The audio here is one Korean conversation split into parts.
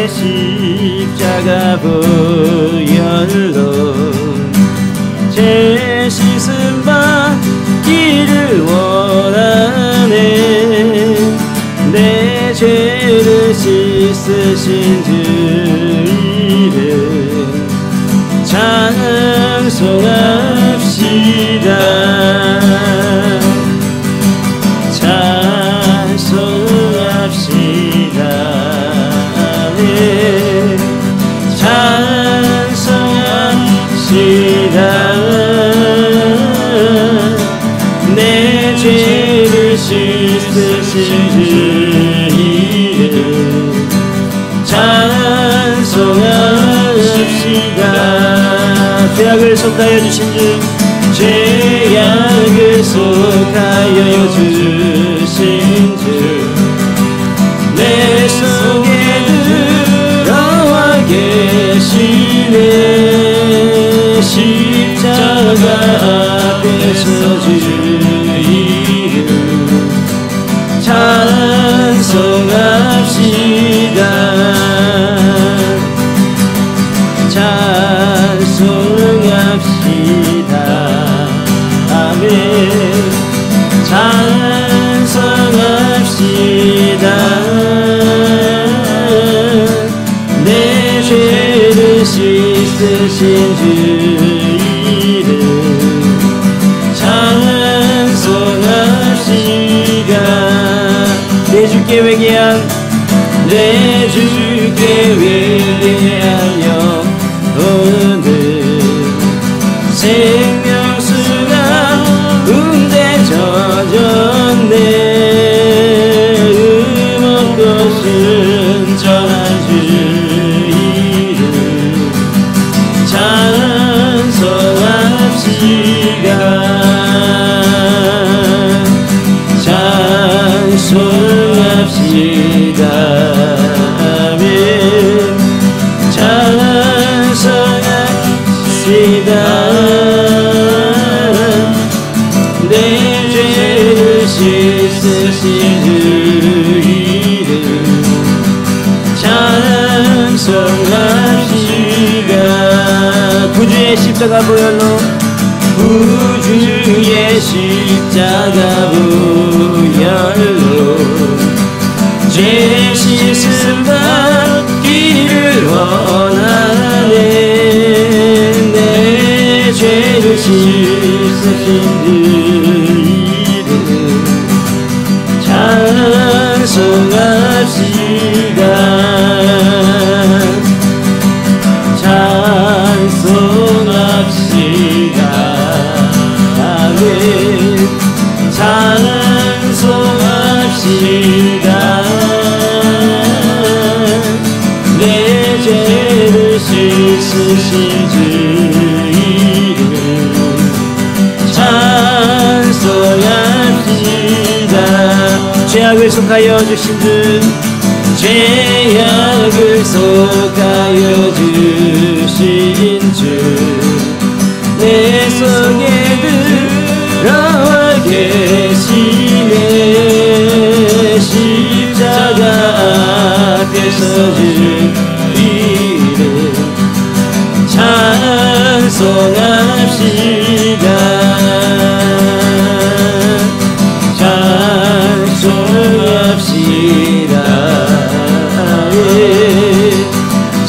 십자가 보혈로 죄 씻음 받기를 원하네. 내 죄를 씻으신 주 이름 찬송합시다. 찬송합시다. 네. 찬송합시다. 내 죄를 씻으신 주 이름 찬송합시다. 죄악을 속하여 주신 주, 죄악을 속하여 주신 주, 내 속에 들어와 계시네. 십자가 앞에서 주 이름 찬송합시다. 찬송합시다. 아멘. 찬송합시다. 내 죄를 씻으신 주 이름 찬송합시다. 내 주께 회개한 내 주께 회개하여 오늘 생명수가 은대 젖었네. 음없것은 전한 주 이름 찬송합시다. 찬송합시다. 아멘. 찬송합시다. 내 죄를 씻으신 주 이름 찬송합시다. 구주의 십자가 보혈로 구주의 십자가 보혈로 죄 씻음 받기를 원하네. 내 죄를 씻으신 주 이름 찬송합시다. 찬송합시다. 아멘. 찬송합시다. 내 죄를 씻으신 주 이름 찬송합시다. 죄악을 속하여 주신 주, 죄악을 속하여 주신 주, 내 속에 들어와 계시네. 십자가 앞에서 주 이름 찬송합시다. 찬송합시다.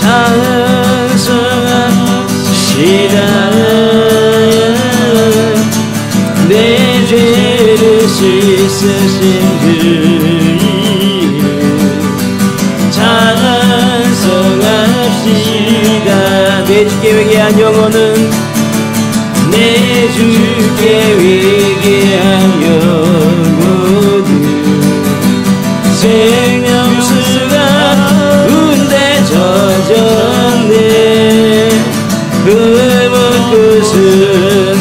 찬송합시다. 내 죄를 씻으신 주 이름 찬송합시다. 내 주께 회개한 영혼은 내 주께 회개한 영혼은 생명수가 은대 젖었네. 흠없 것은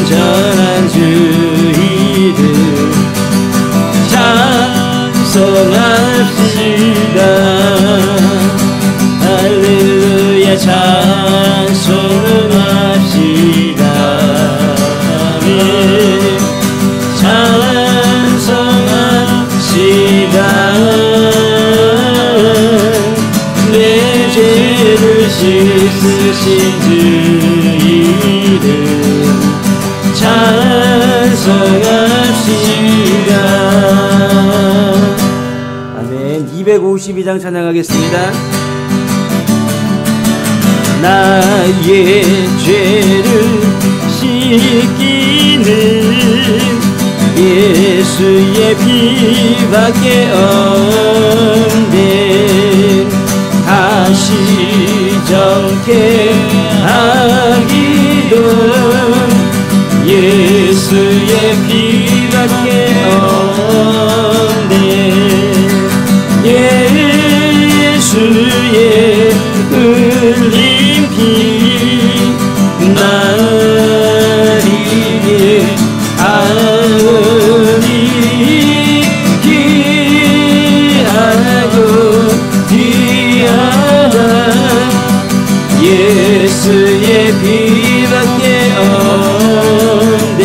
전한 주 이름 찬송합시다. 할렐루야. 찬송합시다. 아멘. 찬송합시다. 내 죄 252장 찬양하겠습니다. 나의 죄를 씻기는 예수의 피밖에 없네. 다시 정케 하기도 예수의 피밖에 없네. 예수의 흘린 피 나를 이게 하오니 귀하고 귀하다. 예수의 피밖에 없네.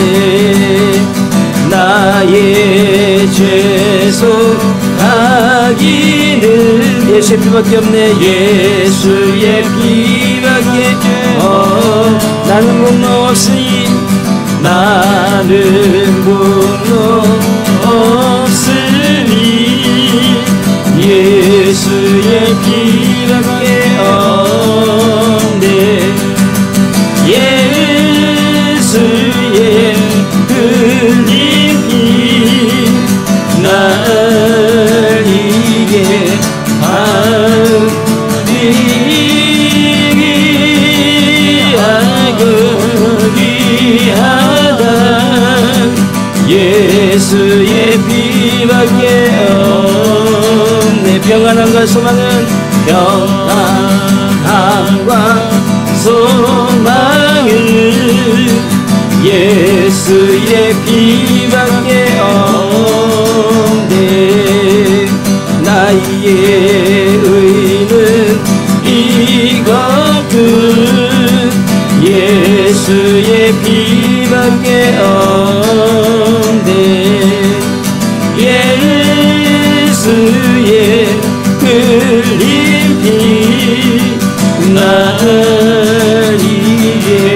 나의 죄 속하기는 예수의 피밖에 없네. 예수의 피밖에 나는 공로 없으니 나는 공로 없으니 예수의 피밖에 없네. 예수의 흘린 피 날 이게 귀하다. 예수의 피밖에 없네. 평안함과 소망은 평안함과 소망은 예수의 피밖에 없네. 나의 의는 이것뿐 예수의 피밖에 없네. 예수의 흘린 피 나를 이해하니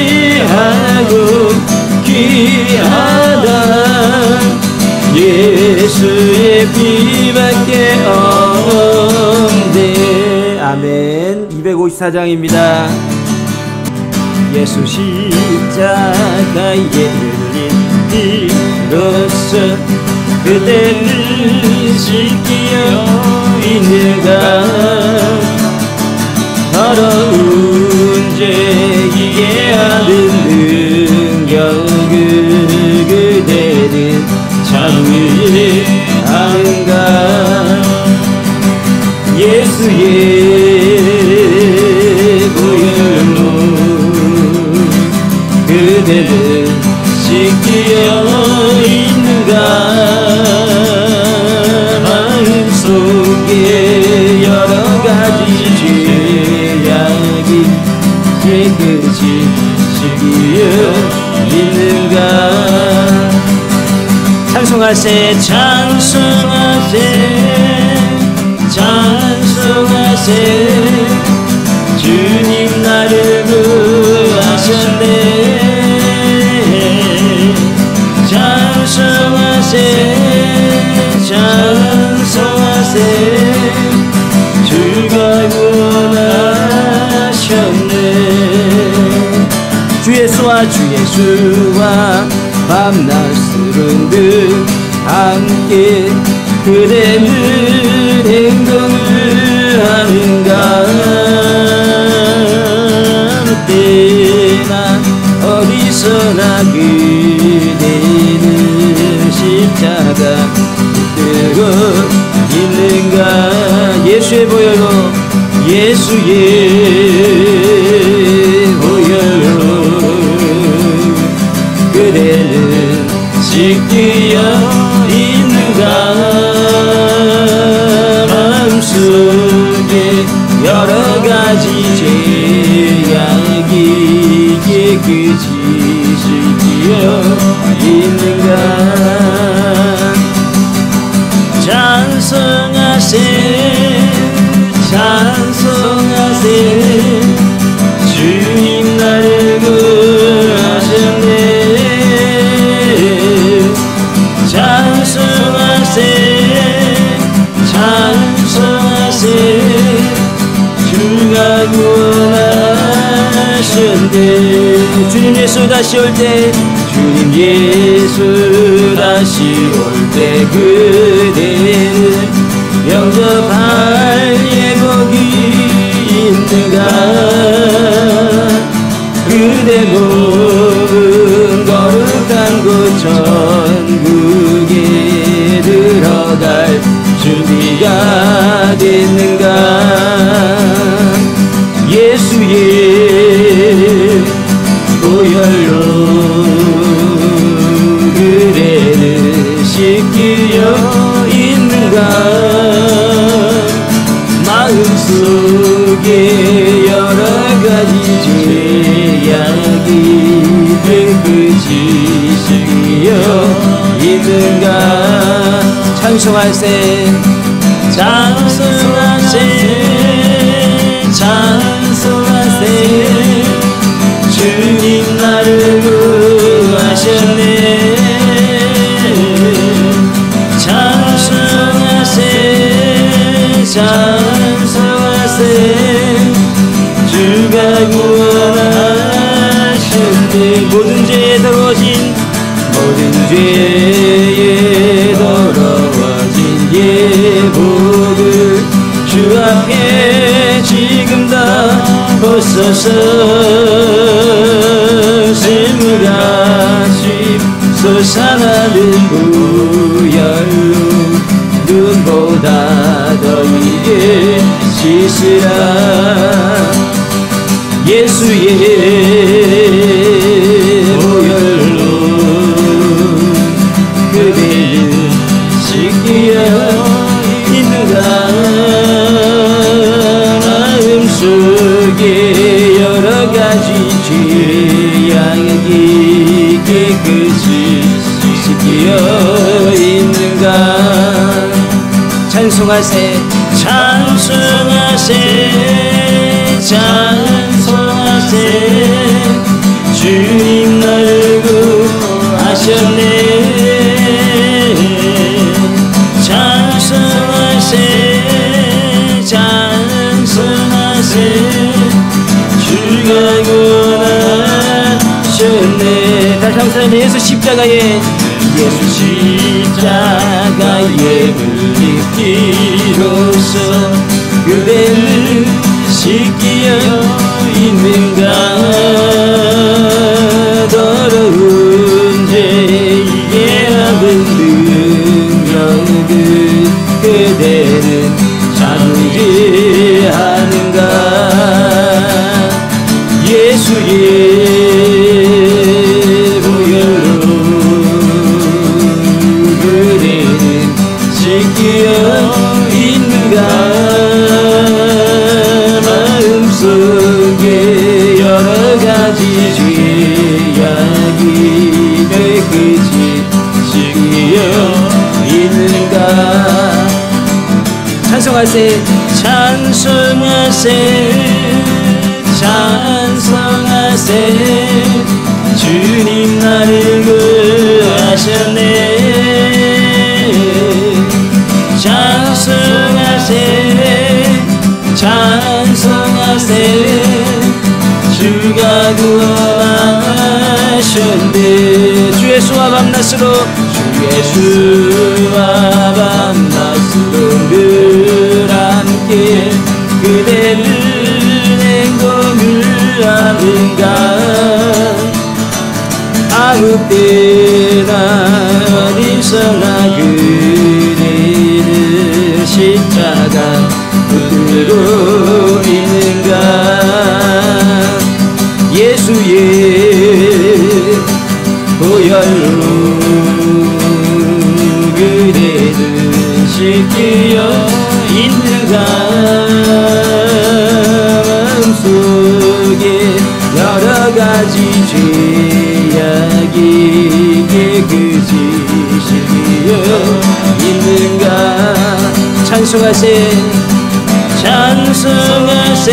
귀하고 귀하다. 예수의 피밖에 없네. 아멘. 254장입니다. 예수 십자가에 흘린 피로써 그대를 지키어 있는가. 더러운 죄이게 하는 능력을 그대는 참을 하는가. 예수의 보혈로 그대는 지키어 있는가. 마음속에 여러가지 죄악이 깨끗이 지키어 있는가. 찬송하세 찬송하세 찬송하세. 주님 나를 구하셨네. 찬송하세 찬송하세. 주가 구원하셨네. 주 예수와 주 예수와 밤낮 쓰는 듯 함께 그대는 행동을 하는가. 때나 어디서나 그대는 십자가 들고 있는가. 예수의 보혈로 예수의 보혈로 그대는 지키어 있는가. 마음속에 여러가지 죄악이 깨끗이 지키어 있는가. 찬송하세 찬송하세. 주님 나를 구하셨네. 다시 올 때 주님 예수 다시 올 때 그대는 영접할 예복이 있는가. 그대 몸은 거룩한 곳 천국에 들어갈 준비가 됐는가. 예수의 보혈로 그대는 씻기려 있는가. 마음속에 여러가지 죄악이 깨끗이 씻기려 있는가. 찬송할세 찬송할세 찬송할세 주님 나를 구하셨네. 찬송하세 찬송하세 주가 구원하셨네. 모든 죄에 더러워진 모든 죄에 더러워진 예복을 주 앞에 지금 다 벗어서 샘물같이 솟아나는 보혈로 눈보다 더 이게 씻으라. 예수의 보혈로 그대는 씻기려 있는가. 마음속에 여러가지 죄악이 깨끗이 씻기려 있는가. 찬송하세 찬송하세 찬송하세 주님 나를 구하셨네. 찬송하세 찬송하세 주가 구원하셨네. 다시 한번 예수 십자가에 예수 십자가의 물리기로서 그대는 씻기려 있는가. 더러운 죄의 아픈 능력은 그대는 잠재하는가. 예수의 보혈로 그대는 씻기려 있는가. 마음속에 여러가지 죄악이 깨끗이 씻기려 있는가. 찬송하세 찬송하세 찬송하세 주님 나를 구하셨네. 찬송하세 찬송하세 주가 구원하셨네. 주 예수와 밤낮으로 주 예수와 밤낮으로 늘 함께 그대는 행동을 하는가. 아무 때나 어디서나 그대는 십자가 붙들고 있는가. 예수의 보혈로 그대는 씻기려 있는가. 마음속에 여러가지 죄악이 깨끗이 씻기려 있는가. 찬송하세 찬송하세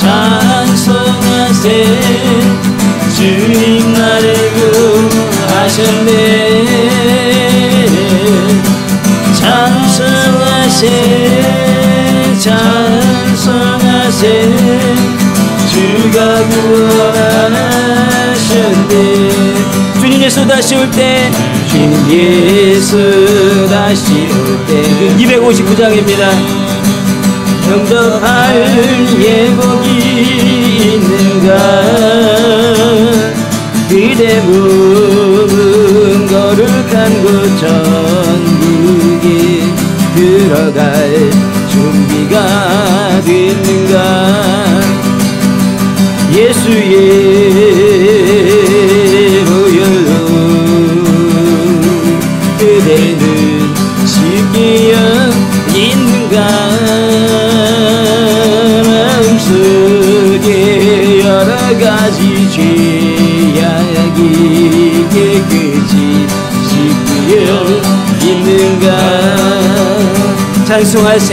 찬송하세 주님 나를 구하셨네. 찬송하세 찬송하세 주가 구원하셨네. 주님 예수 다시 올 때, 주님 예수 다시 올 때. 259장입니다. 영접할 예복이 있는가? 그대 묵은 거룩한 곳 천국에 들어갈 준비가 됐는가? 예수의 보혈로 그대는 지키어 있는가? 마음속에 여러가지 죄악이 깨끗이 씻기어 있는가? 찬송하세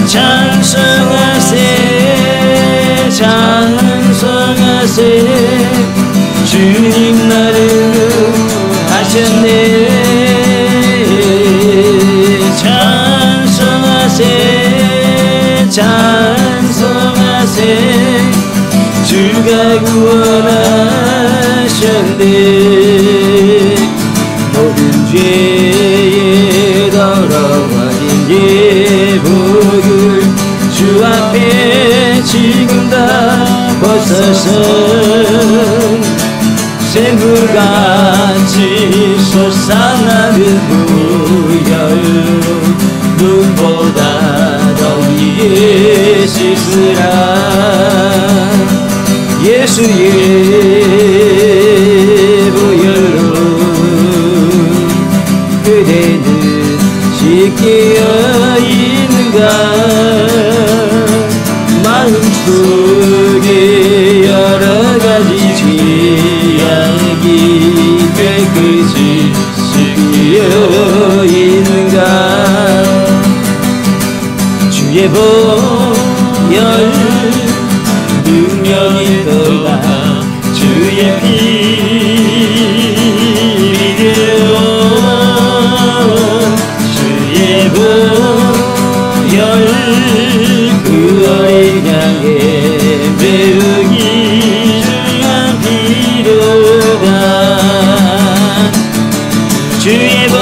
찬송하세 찬송하세 주님 나를 하셨네. 찬송하세 찬송하세 주가 구원하셨네. 모든 죄에 더러워진 예복을 주 앞에 지금 다 벗어서 샘물같이 솟아나는 보혈로 눈보다 더 위에 씻으라. 예수의 보혈로 그대는 지키어 있는가? 마음속에 여러가지 죄악이 깨끗이 씻기어 있는가? 주의 보혈 능력이 있도다. 주의 피 믿으오. 주의 보혈 그 어린 양의 매우 귀중한 피로다. 주의 보혈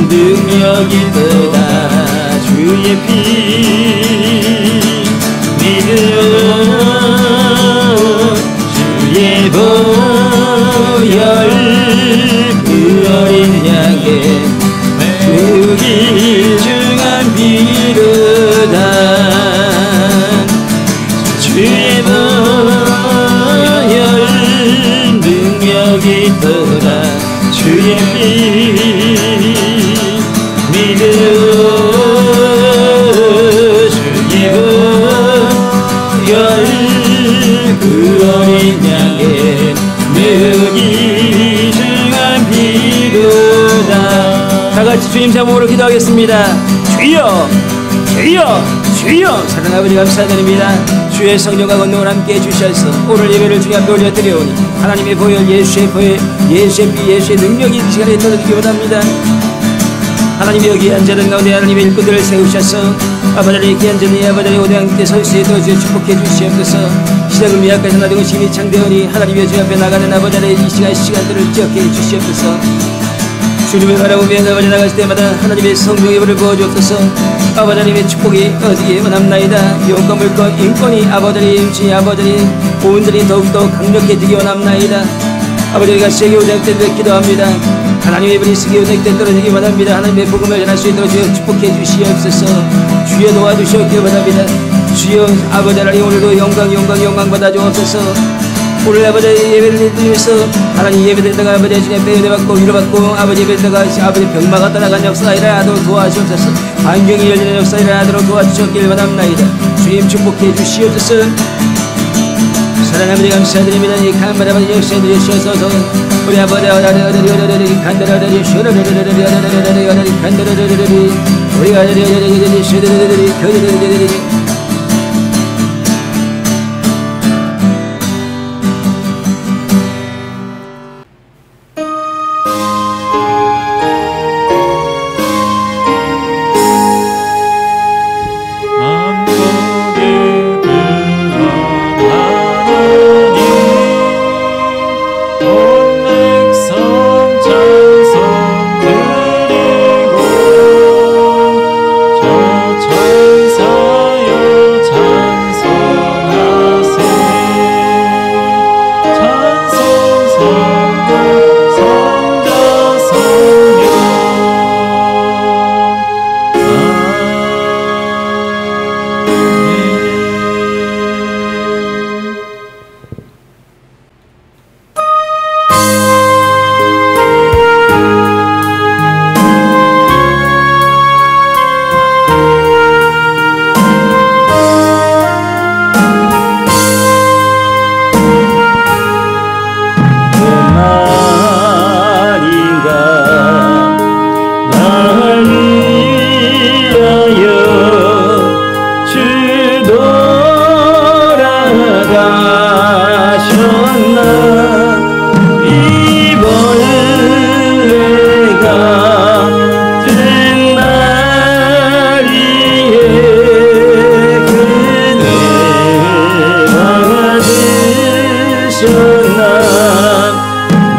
능력이 있도다. 주의 피 믿으오. 주의 보혈 그 어린 양의 매우 귀중한 피로다. 주의 보혈 능력이 있도다. 주의 피 믿으오. 주의 보혈 그 어린 양의 매우 귀중한 피로다. 다같이 주님 제목으로 기도하겠습니다. 주여 주여 주여. 사랑하는 아버지 감사드립니다. 주의 성령과 권능을 함께 해주셔서 오늘 예배를 주님 앞에 올려드려오니 하나님의 보혈 예수의 보혈 예수의 피 예수의 능력이 이 시간에 떨어지기 원합니다. 하나님이 여기 앉아있는 가운데 하나님의 일꾼들을 세우셔서 아버지의 귀한 전이 아버지의 오대 함께 설수에 도와주여 축복해 주시옵소서. 시작을 미약까지 나되고 힘이 창대하니 하나님의 주 앞에 나가는 아버지의 이 시간들을 기억해 주시옵소서. 주님을 바라보며 아버지 나갈 때마다 하나님의 성령의 불을 부어주옵소서. 아버지 하나님의 축복이 어디에 원합나이다. 영과 물권 인권이 아버지의 임치 아버지의 온전히 더욱더 강력해지기 원합나이다. 아버지가 세계 오대 때 기도합니다. 하나님의 불이 세계 오대 때 떨어지기 원합니다. 하나님의 복음을 전할 수 있도록 주여 축복해 주시옵소서. 주여 도와주시옵기 원합니다. 주여 아버지 하나님 오늘도 영광 받아 주옵소서. 오늘 아버지 예배를 드리면서 하나님 예배드리다가 아버지 주님 배우대 받고 위로받고 아버지 예배드리다가 아버지 병마가 떠나간 역사가 일어나도록 도와주옵소서. 환경이 열리는 역사가 일어나도록 도와주셨길 원합나이다. 주님 축복해 주시옵소서. 사랑하는 아버지 감사드립니다. 이 간발 아버지 역사에 주셔서 우리 아버지 간다라라리 쇼라라라라라라라라라라리 간다라라라리 우리가 라라라라라리 쇼라라라리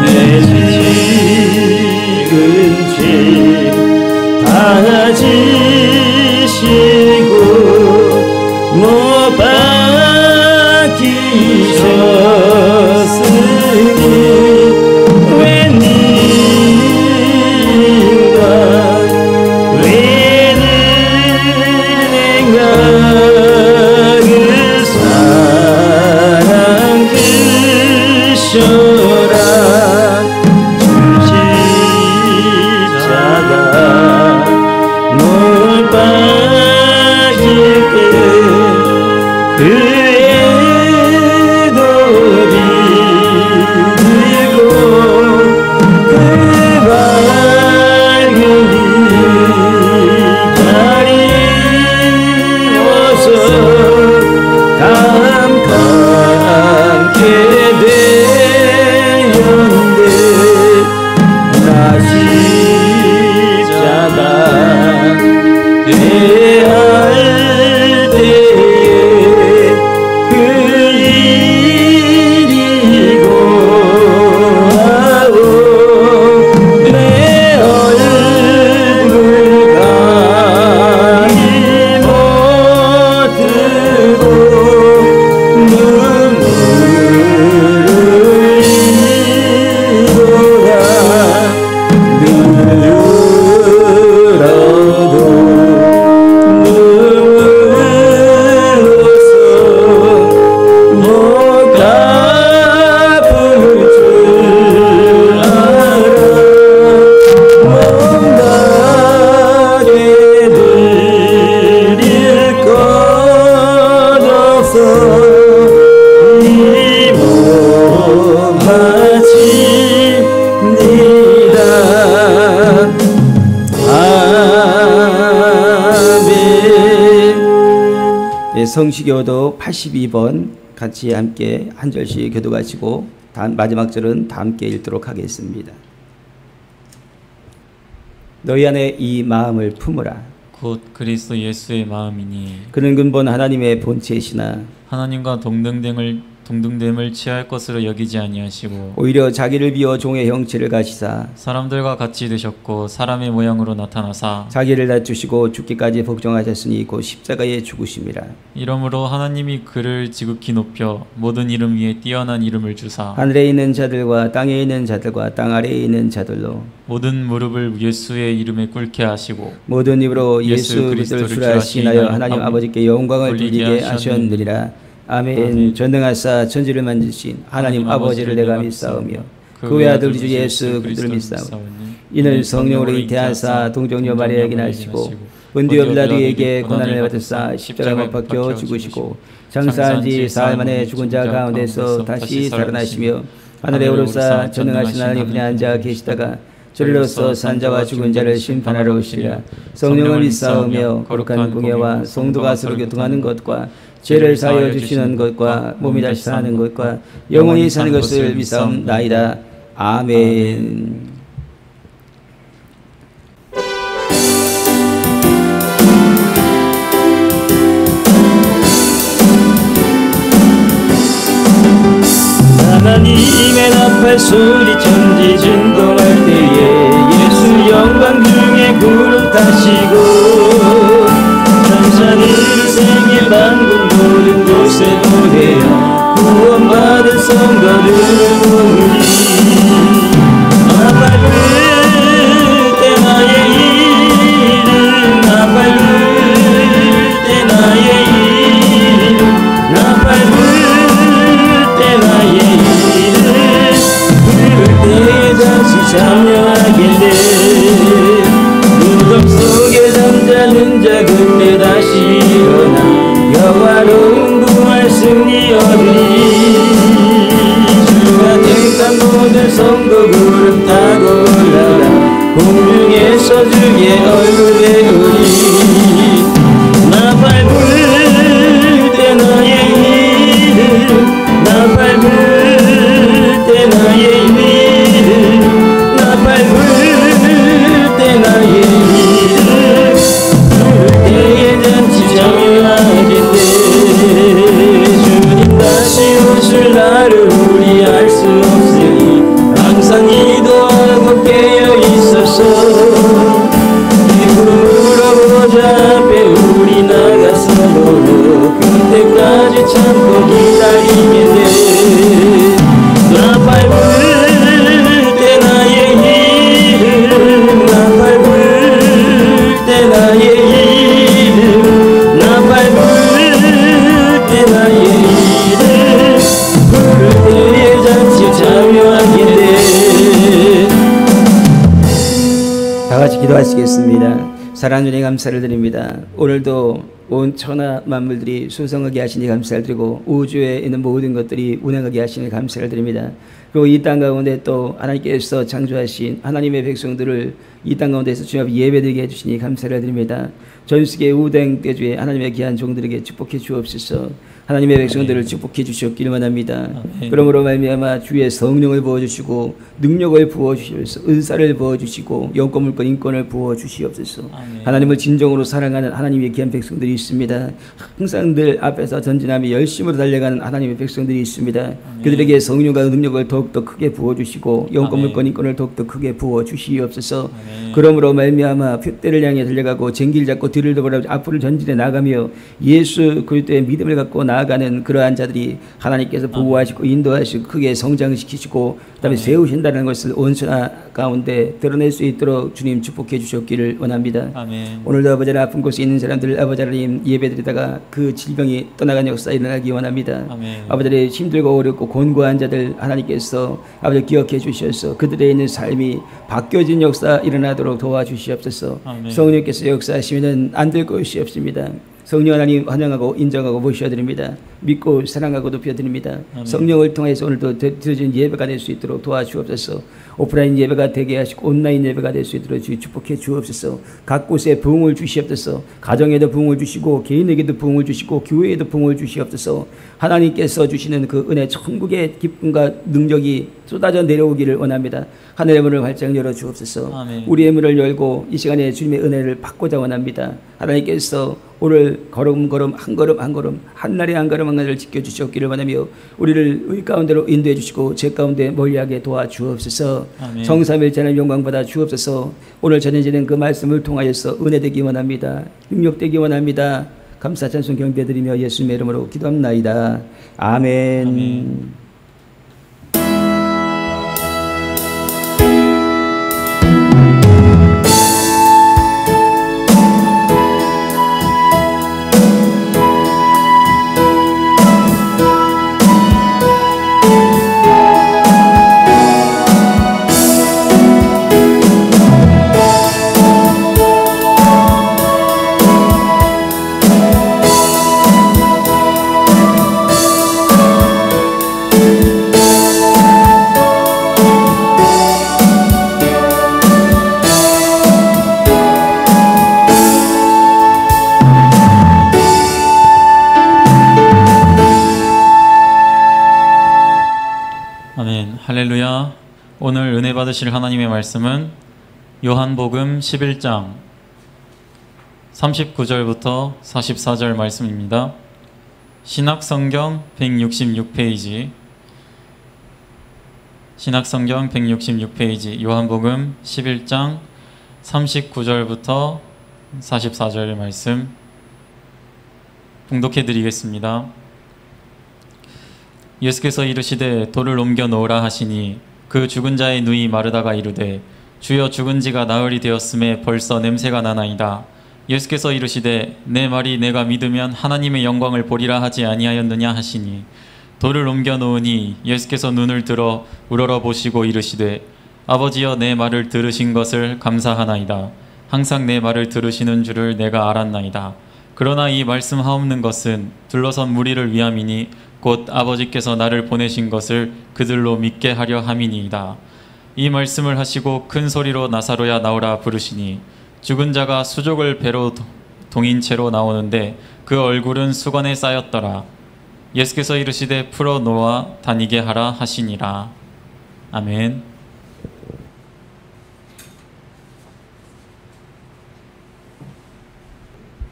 내 지은 죄 다 지시고 못 박히셨으니 왜 네가 왜 내가 그 사랑 크셔라 십자가 못 박힐 때 그에도 믿고 그 밝은 빛자리 어서 함께 되었는데 나 십자가 대할 때에 그 일이고 하고 내 얼굴 가리 못뜨고 눈물을 흘리도다 눈물로서 못 갚을 줄 알아 못나게 드릴 것 없어 이 몸 바칩니다. 아멘. 네, 성시교도 82번 같이 함께 한 절씩 교도하시고 마지막 절은 다 함께 읽도록 하겠습니다. 너희 안에 이 마음을 품으라. 곧 그리스도 예수의 마음이니 그는 근본 하나님의 본체시나 하나님과 동등됨을 취할 것으로 여기지 아니하시고 오히려 자기를 비워 종의 형체를 가지사 사람들과 같이 되셨고 사람의 모양으로 나타나사 자기를 낮추시고 죽기까지 복종하셨으니 곧 십자가에 죽으심이라. 이러므로 하나님이 그를 지극히 높여 모든 이름 위에 뛰어난 이름을 주사 하늘에 있는 자들과 땅에 있는 자들과 땅 아래에 있는 자들로 모든 무릎을 예수의 이름에 꿇게 하시고 모든 입으로 예수 예수 그리스도를 그리스도를 주라시나여 하나님 아버지- 아버지께 영광을 돌리게 돌리게 하셨느니라. 하셨느니라. 아멘. 아멘. 전능하사 천지를 만드신 하나님 아버지를 내가 믿사오며 그 외아들 우리 주 예수 그리스도를 믿사오니 이는 성령으로 잉태하사 동정녀 마리아에게 나시고 본디오 빌라도에게 고난을 받으사 십자가에 못 박혀 죽으시고 장사한 지 사흘 만에 죽은 자 가운데서 다시 살아나시며 하늘에 오르사 전능하신 하나님 분에 앉아 계시다가 저리로서 산자와 죽은 자를 심판하러 오시리라. 성령을 믿사오며 거룩한 공예와 성도가 서로 교통하는 것과 죄를 사하여 주시는 것과 몸이 다시 사는 것과 영원히 사는 것을 믿사옵나이다. 아멘. 하나님의 나팔 소리 천지 진동할 때에 예수 영광 중에 구름 타시고 천사들 생일 만국 모든 곳에 보내어 구원받은 성도들을 부르리. 나팔 불 때 나의 이름 나팔 불 때 나의 이름 나팔 불 때 나의 이름 부를 때에 잠시 참여하겠네. 무덤 속에 잠자는 자 그때 다시 일어나 영화로운 부활 승리 얻으리. 주가 택한 모든 성도 구름 타고 올라가 공중에서 주의 얼굴 배우리. 나팔 불 때 나의 이름 나팔 불 때 나의 이름 나팔 불 때 나의 이름 부를 때에 잔치 참여하겠네. 주님 다시 오실 날을 우리 알 수 없어 다 같이 기도하시겠습니다. 사랑하는 주님 감사를 드립니다. 오늘도 온 천하 만물들이 수성하게 하시니 감사를 드리고 우주에 있는 모든 것들이 운행하게 하시니 감사를 드립니다. 그리고 이 땅 가운데 또 하나님께서 창조하신 하나님의 백성들을 이 땅 가운데서 주님 앞에 예배드리게 해주시니 감사를 드립니다. 전 세계 우등 대주에 하나님의 귀한 종들에게 축복해 주옵소서. 하나님의 백성들을 축복해 주시옵기를 원합니다. 그러므로 말미암아 주의 성령을 부어주시고 능력을 부어주시옵소서. 은사를 부어주시고 영권 물권 인권을 부어주시옵소서. 하나님을 진정으로 사랑하는 하나님의 귀한 백성들이 있습니다. 항상 늘 앞에서 전진하며 열심으로 달려가는 하나님의 백성들이 있습니다. 그들에게 성령과 능력을 더욱더 크게 부어주시고 영권 물권 인권을 더욱더 크게 부어주시옵소서. 그러므로 말미암아 표대를 향해 달려가고 쟁길 잡고 뒤를 돌아 앞으로 전진해 나가며 예수 그리스도의 믿음을 갖고 나아가는 그러한 자들이 하나님께서 보호하시고 인도하시고 크게 성장시키시고 그다음에 세우신다는 것을 온 천하 가운데 드러낼 수 있도록 주님 축복해 주셨기를 원합니다. 아멘. 오늘도 아버지 아픈 곳에 있는 사람들 아버지 하나님 예배드리다가 그 질병이 떠나간 역사 일어나기 원합니다. 아멘. 아버지의 힘들고 어렵고 곤고한 자들 하나님께서 아버지 기억해 주셔서 그들의 있는 삶이 바뀌어진 역사 일어나도록 도와주시옵소서. 아멘. 성령께서 역사하시면 안 될 것이 없습니다. 성령 하나님 환영하고 인정하고 모셔드립니다. 믿고 사랑하고 높여드립니다. 아멘. 성령을 통해서 오늘도 드려진 예배가 될 수 있도록 도와주옵소서. 오프라인 예배가 되게 하시고 온라인 예배가 될 수 있도록 축복해 주옵소서. 각 곳에 부흥을 주시옵소서. 가정에도 부흥을 주시고 개인에게도 부흥을 주시고 교회에도 부흥을 주시옵소서. 하나님께서 주시는 그 은혜 천국의 기쁨과 능력이 쏟아져 내려오기를 원합니다. 하늘의 문을 활짝 열어 주옵소서. 아멘. 우리의 문을 열고 이 시간에 주님의 은혜를 받고자 원합니다. 하나님께서 오늘 걸음 한 걸음 한 걸음 한 날에 한 걸음 한 날을 지켜주셨기를 원하며 우리를 의 가운데로 인도해 주시고 제 가운데 멀리하게 도와주옵소서. 아멘. 성삼일체는 영광받아 주옵소서. 오늘 전해지는 그 말씀을 통하여서 은혜되기 원합니다. 능력되기 원합니다. 감사 찬송 경배드리며 예수님의 이름으로 기도합나이다. 아멘. 아멘. 할렐루야. 오늘 은혜 받으실 하나님의 말씀은 요한복음 11장 39절부터 44절 말씀입니다. 신약성경 166페이지 신약성경 166페이지 요한복음 11장 39절부터 44절 말씀 봉독해 드리겠습니다. 예수께서 이르시되 돌을 옮겨 놓으라 하시니 그 죽은 자의 누이 마르다가 이르되 주여 죽은 지가 나흘이 되었음에 벌써 냄새가 나나이다. 예수께서 이르시되 내 말이 내가 믿으면 하나님의 영광을 보리라 하지 아니하였느냐 하시니 돌을 옮겨 놓으니 예수께서 눈을 들어 우러러 보시고 이르시되 아버지여 내 말을 들으신 것을 감사하나이다. 항상 내 말을 들으시는 줄을 내가 알았나이다. 그러나 이 말씀하옵는 것은 둘러선 무리를 위함이니 곧 아버지께서 나를 보내신 것을 그들로 믿게 하려 함이니이다. 이 말씀을 하시고 큰 소리로 나사로야 나오라 부르시니 죽은 자가 수족을 배로 동인 채로 나오는데 그 얼굴은 수건에 쌓였더라. 예수께서 이르시되 풀어 놓아 다니게 하라 하시니라. 아멘.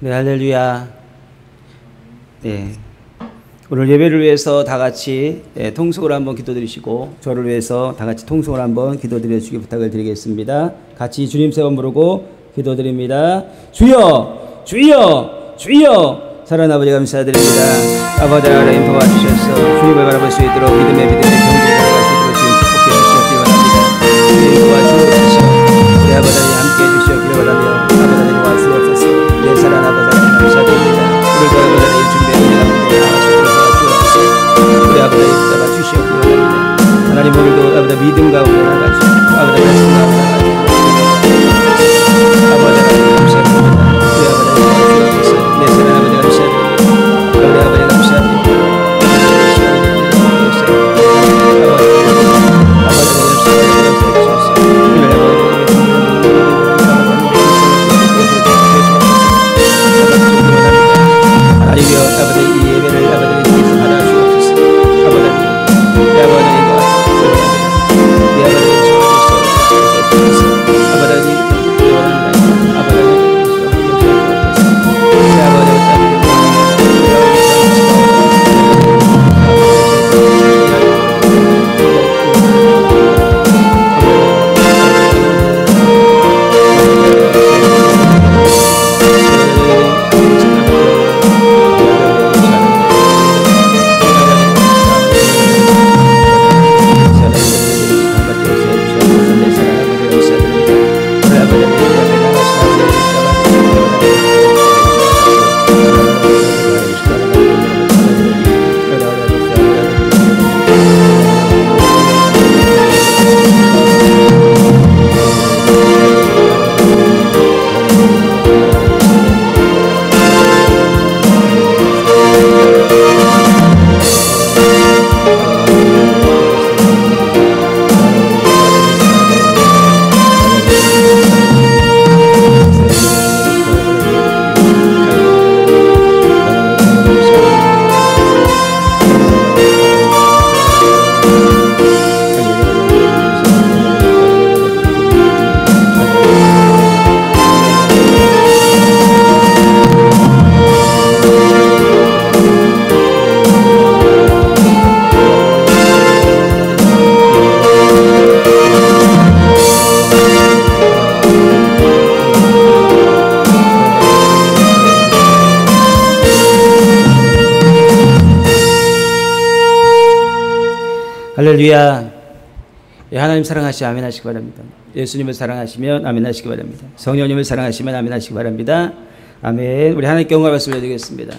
네, 할렐루야. 네. 오늘 예배를 위해서 다 같이 통성으로 한번 기도드리시고 저를 위해서 다 같이 통성으로 한번 기도드려 주기 부탁을 드리겠습니다. 같이 주님 세 번 부르고 기도드립니다. 주여 주여 주여. 사랑하는 아버지 감사드립니다. 아버지 하나님 도와주셔서 주님을 바라볼 수 있도록 믿음의 경지에 들어갈 수 있도록 주님 축복해 주시옵기 원합니다. 주님 도와주옵소서. 우리 아버지 함께해 주시옵기를 원하며 아버지 하나님 도와주옵소서. 내 사랑하는 아버지 하나님 감사드립니다. 오늘도 아버지 하나님 준비해 주시옵기를 우리 아버지 붙잡아 주시옵기를 원합니다. 하나님 오늘도 아버지 믿음 가운데 나가시고 아버지 말씀 가운데 나가시고 할렐루야. 예, 하나님 사랑하시면 아멘 하시기 바랍니다. 예수님을 사랑하시면 아멘 하시기 바랍니다. 성령님을 사랑하시면 아멘 하시기 바랍니다. 아멘. 우리 하나님께 영광 말씀을 드리겠습니다.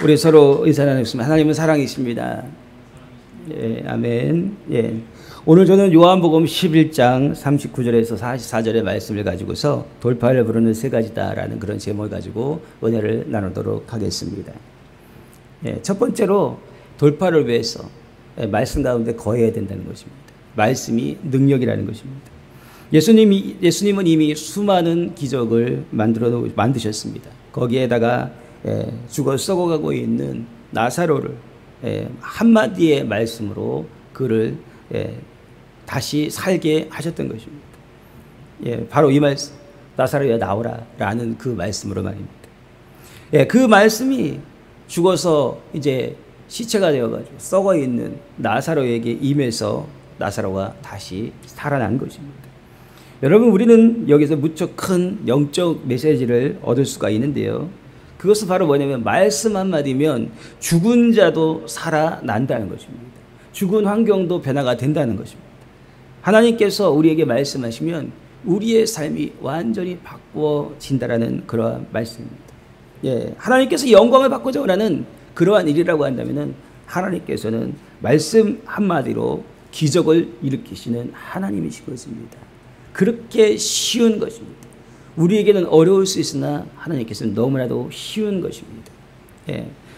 우리 서로 의사 나누겠습니다. 하나님은 사랑이십니다. 예, 아멘. 예. 오늘 저는 요한복음 11장 39절에서 44절의 말씀을 가지고서 돌파를 부르는 세 가지다라는 그런 제목을 가지고 은혜를 나누도록 하겠습니다. 예, 첫 번째로 돌파를 위해서 말씀 가운데 거해야 된다는 것입니다. 말씀이 능력이라는 것입니다. 예수님은 이미 수많은 기적을 만드셨습니다. 거기에다가 죽어 썩어가고 있는 나사로를 한마디의 말씀으로 그를 다시 살게 하셨던 것입니다. 바로 이 말씀, 나사로야 나오라 라는 그 말씀으로 말입니다. 그 말씀이 죽어서 이제 시체가 되어가지고 썩어 있는 나사로에게 임해서 나사로가 다시 살아난 것입니다. 여러분, 우리는 여기서 무척 큰 영적 메시지를 얻을 수가 있는데요. 그것은 바로 뭐냐면 말씀 한마디면 죽은 자도 살아난다는 것입니다. 죽은 환경도 변화가 된다는 것입니다. 하나님께서 우리에게 말씀하시면 우리의 삶이 완전히 바꾸어진다라는 그러한 말씀입니다. 하나님께서 영광을 받고자 원하는 그러한 일이라고 한다면 하나님께서는 말씀 한마디로 기적을 일으키시는 하나님이신 것입니다. 그렇게 쉬운 것입니다. 우리에게는 어려울 수 있으나 하나님께서는 너무나도 쉬운 것입니다.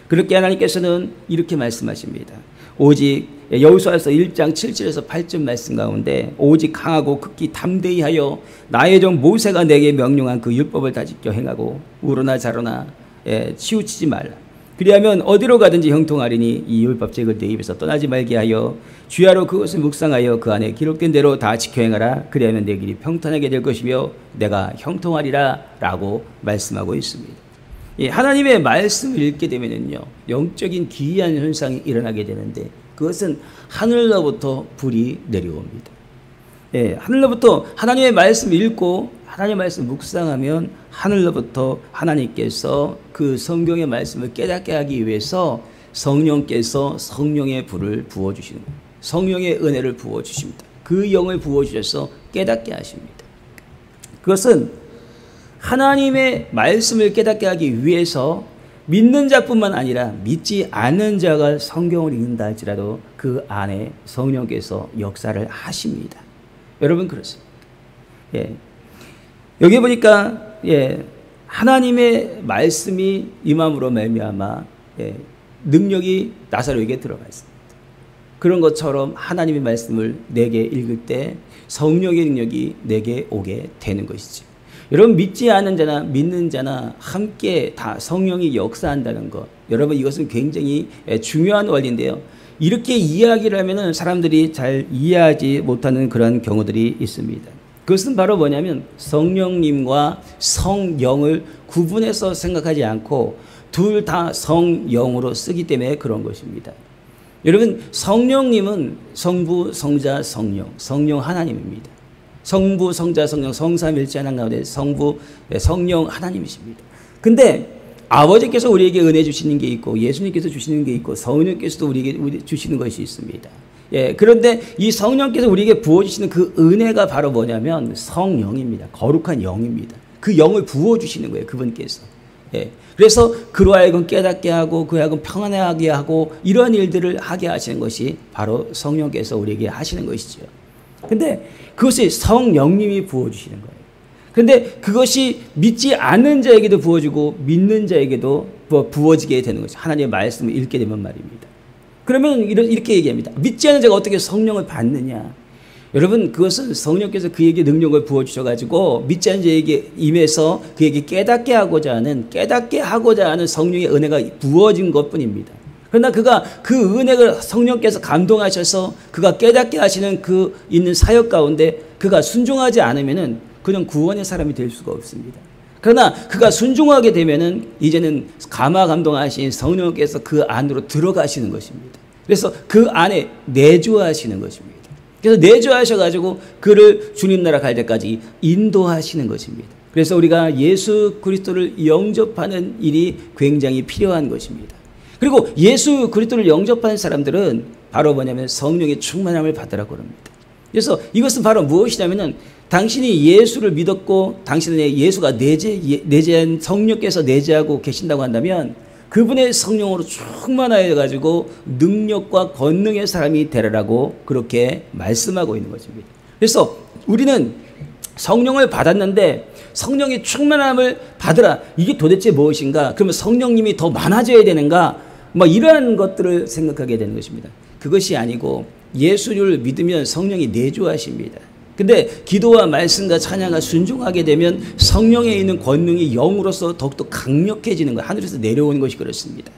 그렇게 하나님께서는 이렇게 말씀하십니다. 오직 여호수아서 1장 7절에서 8절 말씀 가운데 오직 강하고 극히 담대히 하여 나의 종 모세가 내게 명령한 그 율법을 다 지켜 행하고 우로나 자로나 치우치지 말라. 그리하면 어디로 가든지 형통하리니 이 율법책을 내 입에서 떠나지 말게 하여 주야로 그것을 묵상하여 그 안에 기록된 대로 다 지켜 행하라. 그리하면 내 길이 평탄하게 될 것이며 내가 형통하리라 라고 말씀하고 있습니다. 하나님의 말씀을 읽게 되면요, 영적인 기이한 현상이 일어나게 되는데 그것은 하늘로부터 불이 내려옵니다. 하늘로부터 하나님의 말씀을 읽고 하나님의 말씀을 묵상하면 하늘로부터 하나님께서 그 성경의 말씀을 깨닫게 하기 위해서 성령께서 성령의 불을 부어주시는 거예요. 성령의 은혜를 부어주십니다. 그 영을 부어주셔서 깨닫게 하십니다. 그것은 하나님의 말씀을 깨닫게 하기 위해서 믿는 자뿐만 아니라 믿지 않는 자가 성경을 읽는다 할지라도 그 안에 성령께서 역사를 하십니다. 여러분 그렇습니다. 여기 보니까 하나님의 말씀이 임함으로 말미암아 능력이 나사로에게 들어가 있습니다. 그런 것처럼 하나님의 말씀을 내게 읽을 때 성령의 능력이 내게 오게 되는 것이지. 여러분, 믿지 않는 자나 믿는 자나 함께 다 성령이 역사한다는 것, 여러분 이것은 굉장히 중요한 원리인데요. 이렇게 이야기를 하면 사람들이 잘 이해하지 못하는 그런 경우들이 있습니다. 그것은 바로 뭐냐면 성령님과 성령을 구분해서 생각하지 않고 둘 다 성령으로 쓰기 때문에 그런 것입니다. 여러분, 성령님은 성부, 성자, 성령, 성령 하나님입니다. 성부, 성자, 성령, 성삼일체 하나님 가운데 성부, 성령 하나님이십니다. 근데 아버지께서 우리에게 은혜 주시는 게 있고 예수님께서 주시는 게 있고 성령께서도 우리에게 주시는 것이 있습니다. 그런데 이 성령께서 우리에게 부어주시는 그 은혜가 바로 뭐냐면 성령입니다. 거룩한 영입니다. 그 영을 부어주시는 거예요, 그분께서. 그래서 그로 하여금 깨닫게 하고 그로 하여금 평안하게 하고 이러한 일들을 하게 하시는 것이 바로 성령께서 우리에게 하시는 것이죠. 근데 그것이 성령님이 부어주시는 거예요. 그런데 그것이 믿지 않는 자에게도 부어지고 믿는 자에게도 부어지게 되는 것이죠. 하나님의 말씀을 읽게 되면 말입니다. 그러면 이렇게 얘기합니다. 믿지 않는 자가 어떻게 성령을 받느냐? 여러분, 그것은 성령께서 그에게 능력을 부어주셔가지고 믿지 않는 자에게 임해서 그에게 깨닫게 하고자 하는 성령의 은혜가 부어진 것뿐입니다. 그러나 그가 그 은혜를 성령께서 감동하셔서 그가 깨닫게 하시는 그 있는 사역 가운데 그가 순종하지 않으면은 그냥 구원의 사람이 될 수가 없습니다. 그러나 그가 순종하게 되면은 이제는 감화 감동하신 성령께서 그 안으로 들어가시는 것입니다. 그래서 그 안에 내주하시는 것입니다. 그래서 내주하셔가지고 그를 주님 나라 갈 때까지 인도하시는 것입니다. 그래서 우리가 예수 그리스도를 영접하는 일이 굉장히 필요한 것입니다. 그리고 예수 그리스도를 영접하는 사람들은 바로 뭐냐면 성령의 충만함을 받으라고 합니다. 그래서 이것은 바로 무엇이냐면은 당신이 예수를 믿었고 당신의 예수가 내재한 성령께서 내재하고 계신다고 한다면 그분의 성령으로 충만하여 가지고 능력과 권능의 사람이 되라라고 그렇게 말씀하고 있는 것입니다. 그래서 우리는 성령을 받았는데 성령의 충만함을 받으라. 이게 도대체 무엇인가? 그러면 성령님이 더 많아져야 되는가? 뭐 이러한 것들을 생각하게 되는 것입니다. 그것이 아니고 예수를 믿으면 성령이 내주하십니다. 근데 기도와 말씀과 찬양과 순종하게 되면 성령에 있는 권능이 영으로서 더욱더 강력해지는 거예요. 하늘에서 내려오는 것이 그렇습니다.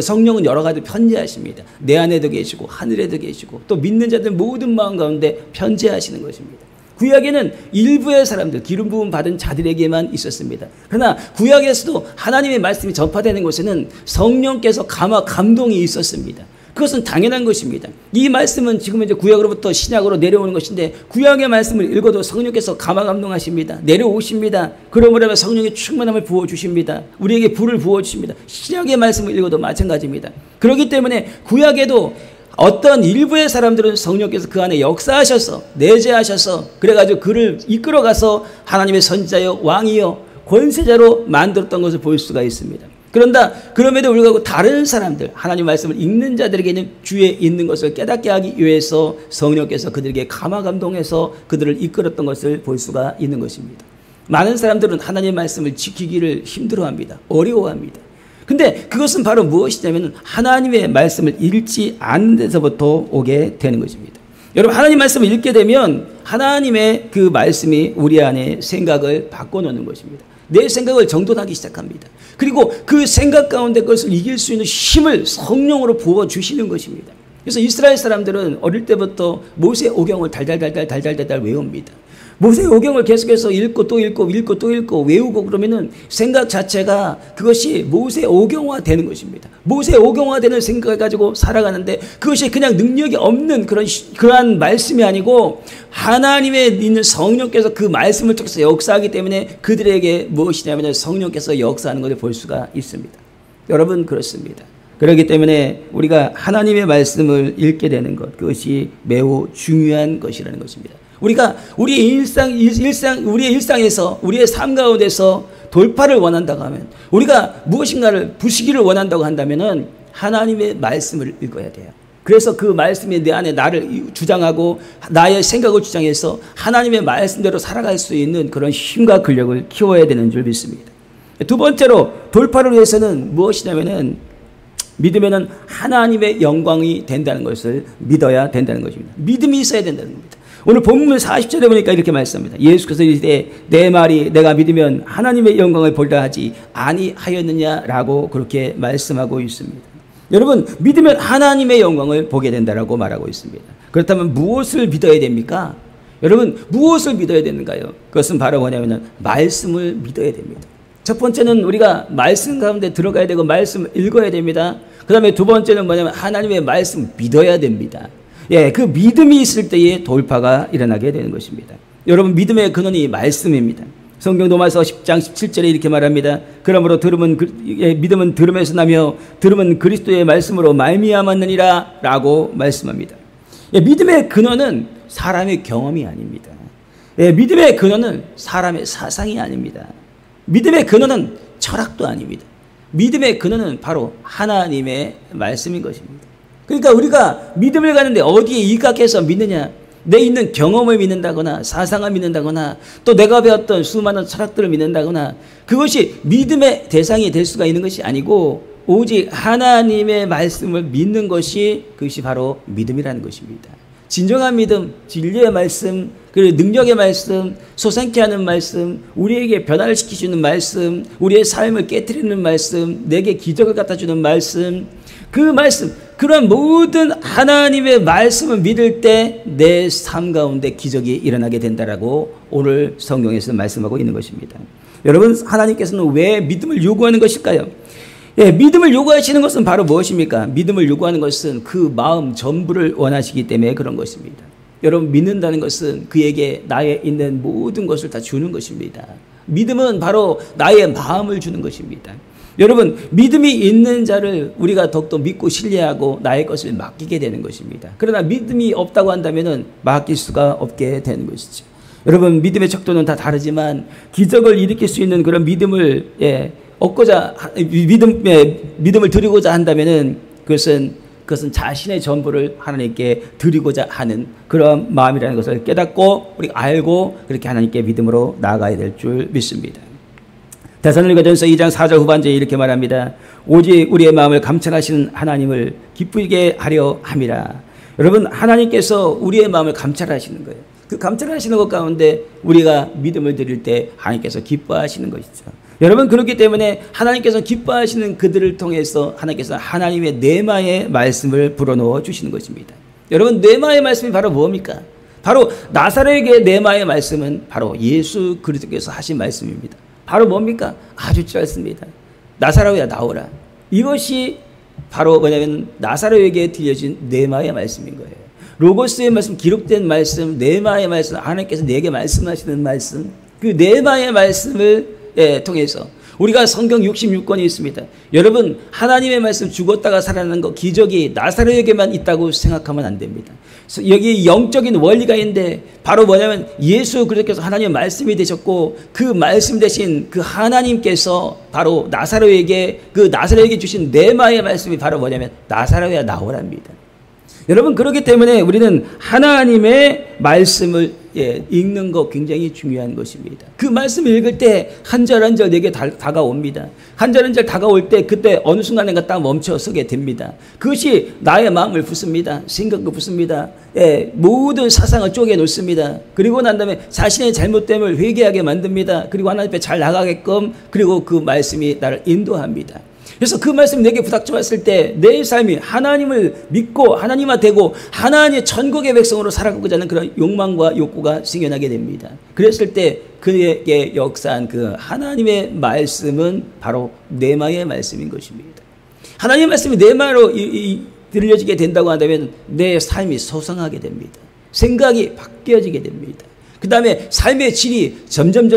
성령은 여러 가지 편재하십니다. 내 안에도 계시고 하늘에도 계시고 또 믿는 자들 모든 마음 가운데 편재하시는 것입니다. 구약에는 일부의 사람들, 기름 부음 받은 자들에게만 있었습니다. 그러나 구약에서도 하나님의 말씀이 전파되는 곳에는 성령께서 감동이 있었습니다. 그것은 당연한 것입니다. 이 말씀은 지금 이제 구약으로부터 신약으로 내려오는 것인데 구약의 말씀을 읽어도 성령께서 감동하십니다. 내려오십니다. 그러므로 성령의 충만함을 부어주십니다. 우리에게 불을 부어주십니다. 신약의 말씀을 읽어도 마찬가지입니다. 그렇기 때문에 구약에도 어떤 일부의 사람들은 성령께서 그 안에 역사하셔서 내재하셔서 그래가지고 그를 이끌어가서 하나님의 선지자여 왕이여 권세자로 만들었던 것을 볼 수가 있습니다. 그럼에도 불구하고 다른 사람들, 하나님 말씀을 읽는 자들에게는 주에 있는 것을 깨닫게 하기 위해서 성령께서 그들에게 감동해서 그들을 이끌었던 것을 볼 수가 있는 것입니다. 많은 사람들은 하나님 말씀을 지키기를 힘들어합니다. 어려워합니다. 근데 그것은 바로 무엇이냐면 하나님의 말씀을 읽지 않는 데서부터 오게 되는 것입니다. 여러분, 하나님 말씀을 읽게 되면 하나님의 그 말씀이 우리 안에 생각을 바꿔놓는 것입니다. 내 생각을 정돈하기 시작합니다. 그리고 그 생각 가운데 것을 이길 수 있는 힘을 성령으로 부어주시는 것입니다. 그래서 이스라엘 사람들은 어릴 때부터 모세 오경을 달달달 외웁니다. 모세 오경을 계속해서 읽고 또 읽고 외우고 그러면은 생각 자체가 그것이 모세 오경화 되는 것입니다. 모세 오경화 되는 생각을 가지고 살아가는데 그것이 그냥 능력이 없는 그러한 말씀이 아니고 하나님의 있는 성령께서 그 말씀을 통해서 역사하기 때문에 그들에게 무엇이냐면 성령께서 역사하는 것을 볼 수가 있습니다. 여러분, 그렇습니다. 그렇기 때문에 우리가 하나님의 말씀을 읽게 되는 것, 그것이 매우 중요한 것이라는 것입니다. 우리가 우리의 일상에서 우리의 삶 가운데서 돌파를 원한다고 하면, 우리가 무엇인가를 부수기를 원한다고 한다면은 하나님의 말씀을 읽어야 돼요. 그래서 그 말씀이 내 안에 나를 주장하고 나의 생각을 주장해서 하나님의 말씀대로 살아갈 수 있는 그런 힘과 근력을 키워야 되는 줄 믿습니다. 두 번째로 돌파를 위해서는 무엇이냐면은 믿으면은 하나님의 영광이 된다는 것을 믿어야 된다는 것입니다. 믿음이 있어야 된다는 겁니다. 오늘 본문 40절에 보니까 이렇게 말씀합니다. 예수께서 이르시되 내 말이 내가 믿으면 하나님의 영광을 보리라 하지 아니하였느냐라고 그렇게 말씀하고 있습니다. 여러분, 믿으면 하나님의 영광을 보게 된다라고 말하고 있습니다. 그렇다면 무엇을 믿어야 됩니까? 여러분, 무엇을 믿어야 되는가요? 그것은 바로 뭐냐면 말씀을 믿어야 됩니다. 첫 번째는 우리가 말씀 가운데 들어가야 되고 말씀을 읽어야 됩니다. 그 다음에 두 번째는 뭐냐면 하나님의 말씀 믿어야 됩니다. 그 믿음이 있을 때에 돌파가 일어나게 되는 것입니다. 여러분, 믿음의 근원이 말씀입니다. 성경 로마서 10장 17절에 이렇게 말합니다. 그러므로 믿음은 들음에서 나며 들음은 그리스도의 말씀으로 말미암았느니라 라고 말씀합니다. 믿음의 근원은 사람의 경험이 아닙니다. 믿음의 근원은 사람의 사상이 아닙니다. 믿음의 근원은 철학도 아닙니다. 믿음의 근원은 바로 하나님의 말씀인 것입니다. 그러니까 우리가 믿음을 가는데 어디에 입각해서 믿느냐? 내 있는 경험을 믿는다거나 사상을 믿는다거나 또 내가 배웠던 수많은 철학들을 믿는다거나 그것이 믿음의 대상이 될 수가 있는 것이 아니고 오직 하나님의 말씀을 믿는 것이 그것이 바로 믿음이라는 것입니다. 진정한 믿음, 진리의 말씀, 그리고 능력의 말씀, 솟아나게 하는 말씀, 우리에게 변화를 시키시는 말씀, 우리의 삶을 깨트리는 말씀, 내게 기적을 갖다주는 말씀, 그 말씀, 그런 모든 하나님의 말씀을 믿을 때 내 삶 가운데 기적이 일어나게 된다라고 오늘 성경에서 말씀하고 있는 것입니다. 여러분, 하나님께서는 왜 믿음을 요구하는 것일까요? 믿음을 요구하시는 것은 바로 무엇입니까? 믿음을 요구하는 것은 그 마음 전부를 원하시기 때문에 그런 것입니다. 여러분, 믿는다는 것은 그에게 나의 있는 모든 것을 다 주는 것입니다. 믿음은 바로 나의 마음을 주는 것입니다. 여러분, 믿음이 있는 자를 우리가 더욱더 믿고 신뢰하고 나의 것을 맡기게 되는 것입니다. 그러나 믿음이 없다고 한다면 맡길 수가 없게 되는 것이죠. 여러분, 믿음의 척도는 다 다르지만 기적을 일으킬 수 있는 그런 믿음을 얻고자 믿음을 드리고자 한다면은 그것은 자신의 전부를 하나님께 드리고자 하는 그런 마음이라는 것을 깨닫고 우리가 알고 그렇게 하나님께 믿음으로 나아가야 될 줄 믿습니다. 데살로니가전서 2장 4절 후반절에 이렇게 말합니다. 오직 우리의 마음을 감찰하시는 하나님을 기쁘게 하려 함이라. 여러분, 하나님께서 우리의 마음을 감찰하시는 거예요. 그 감찰하시는 것 가운데 우리가 믿음을 드릴 때 하나님께서 기뻐하시는 것이죠. 여러분, 그렇기 때문에 하나님께서 기뻐하시는 그들을 통해서 하나님께서 하나님의 뇌마의 말씀을 불어넣어 주시는 것입니다. 여러분, 뇌마의 말씀이 바로 뭡니까? 바로 나사렛에게 뇌마의 말씀은 바로 예수 그리스도께서 하신 말씀입니다. 바로 뭡니까? 아주 짧습니다. 나사로야 나오라. 이것이 바로 뭐냐면 나사로에게 들려진 뇌마의 말씀인 거예요. 로고스의 말씀, 기록된 말씀, 뇌마의 말씀, 하나님께서 내게 말씀하시는 말씀, 그 뇌마의 말씀을 통해서 우리가 성경 66권이 있습니다. 여러분, 하나님의 말씀 죽었다가 살아나는 거 기적이 나사로에게만 있다고 생각하면 안 됩니다. 여기 영적인 원리가 있는데 바로 뭐냐면 예수 그리스도께서 하나님의 말씀이 되셨고 그 말씀 대신 그 하나님께서 바로 나사로에게 주신 뇌마의 말씀이 바로 뭐냐면 나사로야 나오랍니다. 여러분, 그렇기 때문에 우리는 하나님의 말씀을 읽는 거 굉장히 중요한 것입니다. 그 말씀을 읽을 때 한 절 한 절 내게 다가옵니다. 한 절 한 절 다가올 때 그때 어느 순간인가 딱 멈춰 서게 됩니다. 그것이 나의 마음을 붓습니다. 생각을 붓습니다. 모든 사상을 쪼개 놓습니다. 그리고 난 다음에 자신의 잘못됨을 회개하게 만듭니다. 그리고 하나님 앞에 잘 나가게끔 그리고 그 말씀이 나를 인도합니다. 그래서 그 말씀이 내게 부닥쳐왔을 때 내 삶이 하나님을 믿고 하나님과 되고 하나님의 천국의 백성으로 살아가고자 하는 그런 욕망과 욕구가 생겨나게 됩니다. 그랬을 때 그에게 역사한 그 하나님의 말씀은 바로 뇌마의 말씀인 것입니다. 하나님의 말씀이 뇌마로 들려지게 된다고 한다면 내 삶이 소성하게 됩니다. 생각이 바뀌어지게 됩니다. 그 다음에 삶의 질이 점점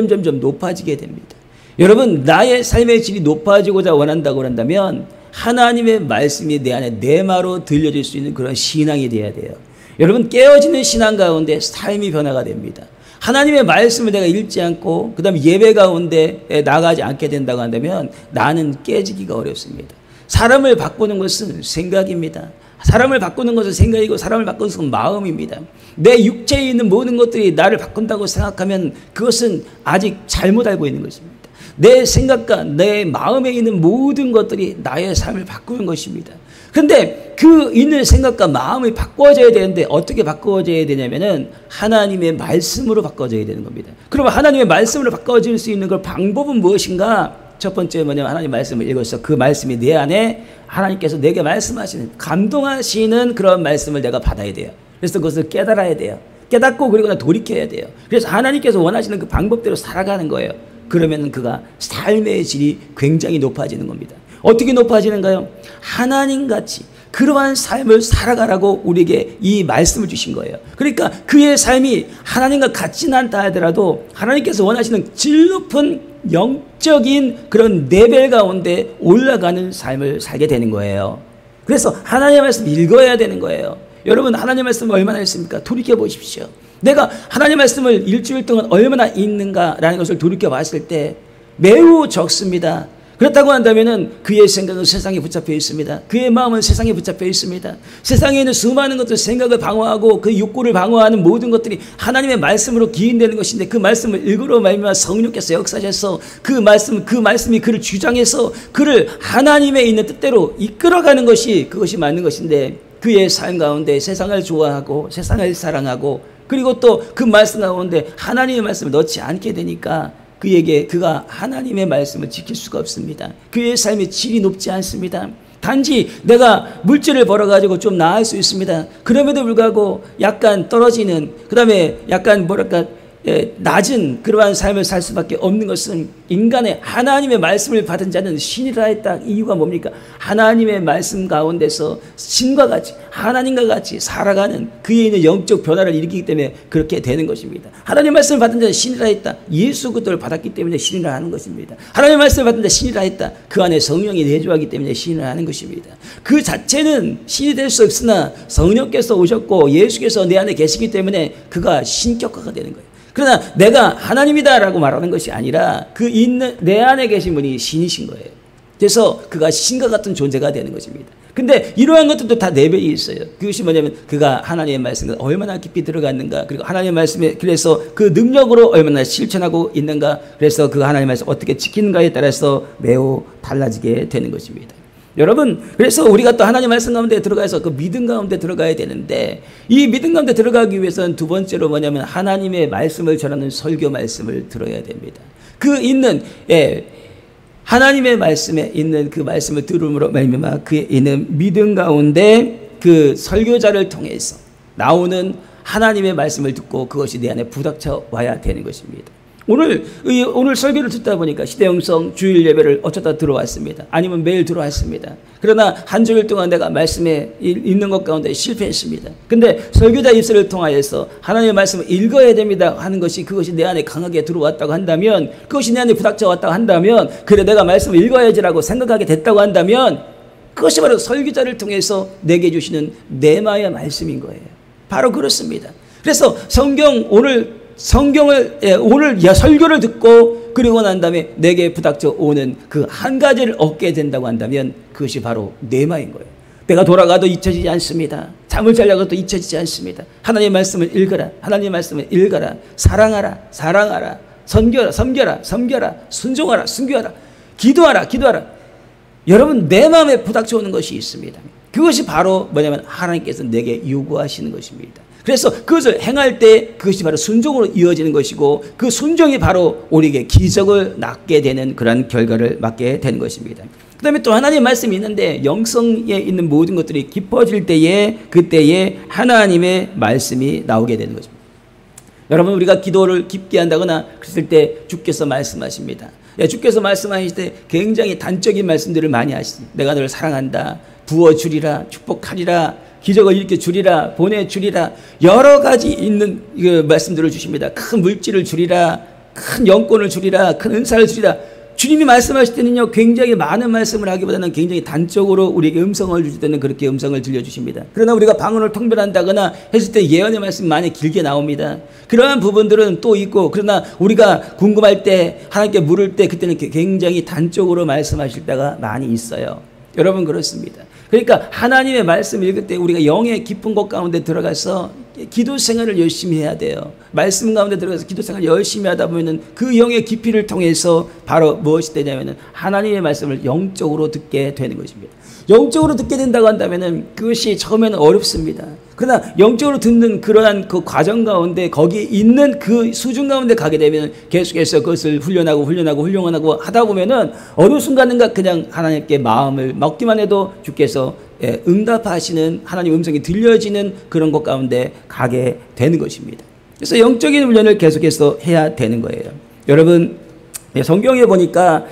높아지게 됩니다. 여러분, 나의 삶의 질이 높아지고자 원한다고 한다면 하나님의 말씀이 내 안에 뇌마로 들려질 수 있는 그런 신앙이 되어야 돼요. 여러분, 깨어지는 신앙 가운데 삶이 변화가 됩니다. 하나님의 말씀을 내가 읽지 않고 그 다음에 예배 가운데 나가지 않게 된다고 한다면 나는 깨지기가 어렵습니다. 사람을 바꾸는 것은 생각입니다. 사람을 바꾸는 것은 생각이고 사람을 바꾸는 것은 마음입니다. 내 육체에 있는 모든 것들이 나를 바꾼다고 생각하면 그것은 아직 잘못 알고 있는 것입니다. 내 생각과 내 마음에 있는 모든 것들이 나의 삶을 바꾸는 것입니다. 그런데 그 있는 생각과 마음이 바꿔져야 되는데 어떻게 바꿔져야 되냐면은 하나님의 말씀으로 바꿔져야 되는 겁니다. 그러면 하나님의 말씀으로 바꿔질 수 있는 그 방법은 무엇인가? 첫 번째 뭐냐면 하나님 말씀을 읽어서 그 말씀이 내 안에 하나님께서 내게 말씀하시는 감동하시는 그런 말씀을 내가 받아야 돼요. 그래서 그것을 깨달아야 돼요. 깨닫고 그리고 돌이켜야 돼요. 그래서 하나님께서 원하시는 그 방법대로 살아가는 거예요. 그러면 그가 삶의 질이 굉장히 높아지는 겁니다. 어떻게 높아지는가요? 하나님같이 그러한 삶을 살아가라고 우리에게 이 말씀을 주신 거예요. 그러니까 그의 삶이 하나님과 같지는 않다 하더라도 하나님께서 원하시는 질 높은 영적인 그런 레벨 가운데 올라가는 삶을 살게 되는 거예요. 그래서 하나님의 말씀 읽어야 되는 거예요. 여러분, 하나님의 말씀을 얼마나 했습니까? 돌이켜 보십시오. 내가 하나님의 말씀을 일주일 동안 얼마나 읽는가라는 것을 돌이켜 봤을 때 매우 적습니다. 그렇다고 한다면은 그의 생각은 세상에 붙잡혀 있습니다. 그의 마음은 세상에 붙잡혀 있습니다. 세상에 있는 수많은 것들, 생각을 방어하고 그 욕구를 방어하는 모든 것들이 하나님의 말씀으로 기인되는 것인데 그 말씀을 읽으러 말미암아 성령께서 역사하셔서 그 말씀이 그를 주장해서 그를 하나님의 있는 뜻대로 이끌어가는 것이 그것이 맞는 것인데 그의 삶 가운데 세상을 좋아하고 세상을 사랑하고 그리고 또 그 말씀 가운데 하나님의 말씀을 넣지 않게 되니까 그가 하나님의 말씀을 지킬 수가 없습니다. 그의 삶의 질이 높지 않습니다. 단지 내가 물질을 벌어가지고 좀 나을 수 있습니다. 그럼에도 불구하고 약간 떨어지는, 그 다음에 약간 낮은 그러한 삶을 살 수밖에 없는 것은 인간의 하나님의 말씀을 받은 자는 신이라 했다. 이유가 뭡니까? 하나님의 말씀 가운데서 신과 같이 하나님과 같이 살아가는 그에 있는 영적 변화를 일으키기 때문에 그렇게 되는 것입니다. 하나님의 말씀을 받은 자는 신이라 했다. 예수 그리스도를 받았기 때문에 신이라 하는 것입니다. 하나님의 말씀을 받은 자 신이라 했다. 그 안에 성령이 내주하기 때문에 신이라 하는 것입니다. 그 자체는 신이 될 수 없으나 성령께서 오셨고 예수께서 내 안에 계시기 때문에 그가 신격화가 되는 거예요. 그러나 내가 하나님이다라고 말하는 것이 아니라 그 있는 내 안에 계신 분이 신이신 거예요. 그래서 그가 신과 같은 존재가 되는 것입니다. 근데 이러한 것들도 다 내면에 있어요. 그것이 뭐냐면 그가 하나님의 말씀에 얼마나 깊이 들어갔는가, 그리고 하나님의 말씀에 그래서 그 능력으로 얼마나 실천하고 있는가, 그래서 그 하나님의 말씀 어떻게 지키는가에 따라서 매우 달라지게 되는 것입니다. 여러분, 그래서 우리가 또 하나님 말씀 가운데 들어가서 그 믿음 가운데 들어가야 되는데, 이 믿음 가운데 들어가기 위해서는 두 번째로 뭐냐면 하나님의 말씀을 전하는 설교 말씀을 들어야 됩니다. 그 있는 하나님의 말씀에 있는 그 말씀을 들음으로 말미암아 그에 있는 믿음 가운데 그 설교자를 통해서 나오는 하나님의 말씀을 듣고 그것이 내 안에 부닥쳐 와야 되는 것입니다. 오늘 설교를 듣다 보니까 시대영성 주일 예배를 어쩌다 들어왔습니다. 아니면 매일 들어왔습니다. 그러나 한 주일 동안 내가 말씀에 있는 것 가운데 실패했습니다. 근데 설교자 입술을 통하여서 하나님의 말씀을 읽어야 됩니다 하는 것이 그것이 내 안에 강하게 들어왔다고 한다면, 그것이 내 안에 부닥쳐 왔다고 한다면, 그래 내가 말씀을 읽어야지라고 생각하게 됐다고 한다면 그것이 바로 설교자를 통해서 내게 주시는 내마의 말씀인 거예요. 바로 그렇습니다. 그래서 오늘 설교를 듣고 그리고 난 다음에 내게 부닥쳐 오는 그 한 가지를 얻게 된다고 한다면 그것이 바로 내마인 거예요. 내가 돌아가도 잊혀지지 않습니다. 잠을 자려고도 잊혀지지 않습니다. 하나님의 말씀을 읽어라. 하나님의 말씀을 읽어라. 사랑하라. 사랑하라. 섬겨라. 순종하라. 순교하라. 기도하라. 여러분, 내 마음에 부닥쳐 오는 것이 있습니다. 그것이 바로 뭐냐면 하나님께서 내게 요구하시는 것입니다. 그래서 그것을 행할 때 그것이 바로 순종으로 이어지는 것이고, 그 순종이 바로 우리에게 기적을 낳게 되는 그런 결과를 맞게 되는 것입니다. 그 다음에 또 하나님의 말씀이 있는데, 영성에 있는 모든 것들이 깊어질 때에 그때에 하나님의 말씀이 나오게 되는 것입니다. 여러분, 우리가 기도를 깊게 한다거나 그랬을 때 주께서 말씀하십니다. 주께서 말씀하실 때 굉장히 단적인 말씀들을 많이 하시죠. 내가 너를 사랑한다, 부어주리라, 축복하리라, 기적을 일으켜 주리라, 보내주리라, 여러 가지 있는 말씀들을 주십니다. 큰 물질을 주리라, 큰 영권을 주리라, 큰 은사를 주리라. 주님이 말씀하실 때는요, 굉장히 많은 말씀을 하기보다는 굉장히 단적으로 우리에게 음성을 주실 때는 그렇게 음성을 들려주십니다. 그러나 우리가 방언을 통변한다거나 했을 때 예언의 말씀이 많이 길게 나옵니다. 그러한 부분들은 또 있고, 그러나 우리가 궁금할 때, 하나님께 물을 때 그때는 굉장히 단적으로 말씀하실 때가 많이 있어요. 여러분, 그렇습니다. 그러니까 하나님의 말씀을 읽을 때 우리가 영의 깊은 곳 가운데 들어가서 기도 생활을 열심히 해야 돼요. 말씀 가운데 들어가서 기도 생활을 열심히 하다 보면은 그 영의 깊이를 통해서 바로 무엇이 되냐면은 하나님의 말씀을 영적으로 듣게 되는 것입니다. 영적으로 듣게 된다고 한다면은 그것이 처음에는 어렵습니다. 그러나 영적으로 듣는 그러한 그 과정 가운데 거기에 있는 그 수준 가운데 가게 되면 계속해서 그것을 훈련하고 하다 보면은 어느 순간인가 그냥 하나님께 마음을 먹기만 해도 주께서 응답하시는 하나님 음성이 들려지는 그런 것 가운데 가게 되는 것입니다. 그래서 영적인 훈련을 계속해서 해야 되는 거예요. 여러분, 성경에 보니까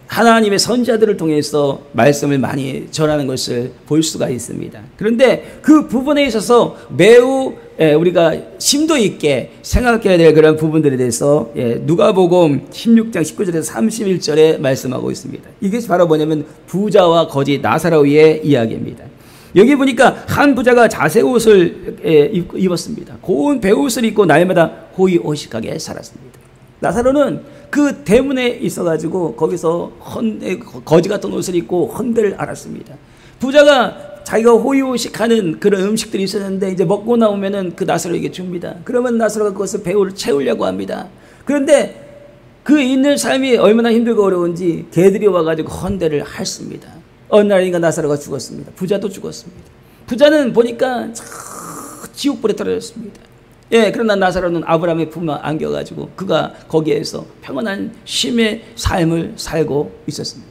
하나님의 선지자들을 통해서 말씀을 많이 전하는 것을 볼 수가 있습니다. 그런데 그 부분에 있어서 매우 우리가 심도 있게 생각해야 될 그런 부분들에 대해서 누가복음 16장 19절에서 31절에 말씀하고 있습니다. 이것이 바로 뭐냐면 부자와 거지 나사로의 이야기입니다. 여기 보니까 한 부자가 자색 옷을 입었습니다. 고운 배옷을 입고 날마다 호의호식하게 살았습니다. 나사로는 그 대문에 있어가지고 거기서 거지 같은 옷을 입고 헌데를 알았습니다. 부자가 자기가 호의호식하는 그런 음식들이 있었는데 이제 먹고 나오면은 그 나사로에게 줍니다. 그러면 나사로가 그것을 배우를 채우려고 합니다. 그런데 그 있는 삶이 얼마나 힘들고 어려운지 개들이 와가지고 헌데를 핥습니다. 어느 날인가 나사로가 죽었습니다. 부자도 죽었습니다. 부자는 보니까 지옥불에 떨어졌습니다. 그러나 나사로는 아브라함의 품에 안겨가지고 그가 거기에서 평안한 쉼의 삶을 살고 있었습니다.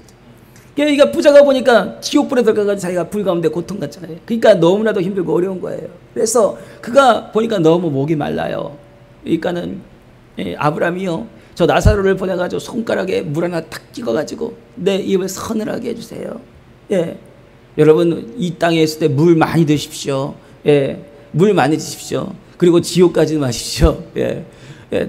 그러니까 부자가 보니까 지옥불에 들어가서 자기가 불 가운데 고통받잖아요. 그러니까 너무나도 힘들고 어려운 거예요. 그래서 그가 보니까 너무 목이 말라요. 그러니까는 아브라함이요, 저 나사로를 보내가지고 손가락에 물 하나 탁 찍어가지고 내 입을 서늘하게 해주세요. 예, 여러분 이 땅에 있을 때 물 많이 드십시오. 예, 물 많이 드십시오. 그리고 지옥 가지 마십시오. 예,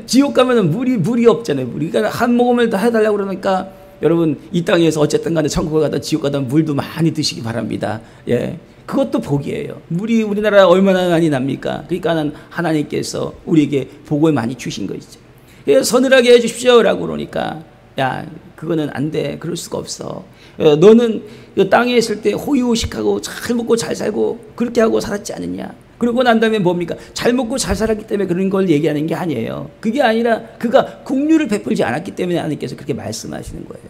지옥 가면은 물이 없잖아요. 그러니까 한 모금을 더 해달라고 그러니까 여러분 이 땅에서 어쨌든 간에 천국을 가든 지옥 가든 물도 많이 드시기 바랍니다. 예, 그것도 복이에요. 물이 우리나라에 얼마나 많이 납니까? 그러니까 하나님께서 우리에게 복을 많이 주신 것이죠. 예, 서늘하게 해주십시오 라고 그러니까, 야, 그거는 안 돼. 그럴 수가 없어. 너는 그 땅에 있을 때 호의호식하고 잘 먹고 잘 살고 그렇게 하고 살았지 않느냐. 그러고 난 다음에 뭡니까? 잘 먹고 잘 살았기 때문에 그런 걸 얘기하는 게 아니에요. 그게 아니라 그가 긍휼을 베풀지 않았기 때문에 하나님께서 그렇게 말씀하시는 거예요.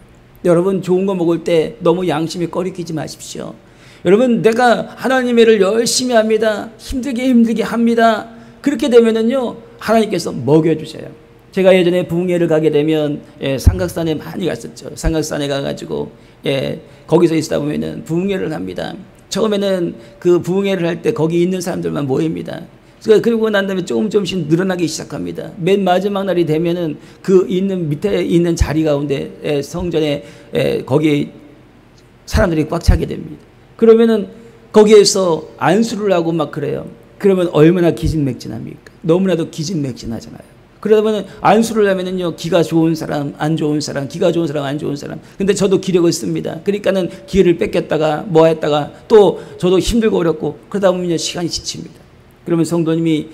여러분 좋은 거 먹을 때 너무 양심에 꺼리끼지 마십시오. 여러분 내가 하나님의 일을 열심히 합니다. 힘들게 합니다. 그렇게 되면은요 하나님께서 먹여주세요. 제가 예전에 부흥회를 가게 되면 삼각산에 많이 갔었죠. 삼각산에 가가지고 거기서 있다 보면은 부흥회를 합니다. 처음에는 그 부흥회를 할 때 거기 있는 사람들만 모입니다. 그리고 난 다음에 조금씩 늘어나기 시작합니다. 맨 마지막 날이 되면은 그 있는 밑에 있는 자리 가운데 성전에 거기 사람들이 꽉 차게 됩니다. 그러면은 거기에서 안수를 하고 막 그래요. 그러면 얼마나 기진맥진합니까? 너무나도 기진맥진하잖아요. 그러다 보면 안수를 하면은요, 기가 좋은 사람, 안 좋은 사람, 기가 좋은 사람, 안 좋은 사람. 근데 저도 기력을 씁니다. 그러니까는 기회를 뺏겼다가 뭐 했다가 또 저도 힘들고 어렵고 그러다 보면 시간이 지칩니다. 그러면 성도님이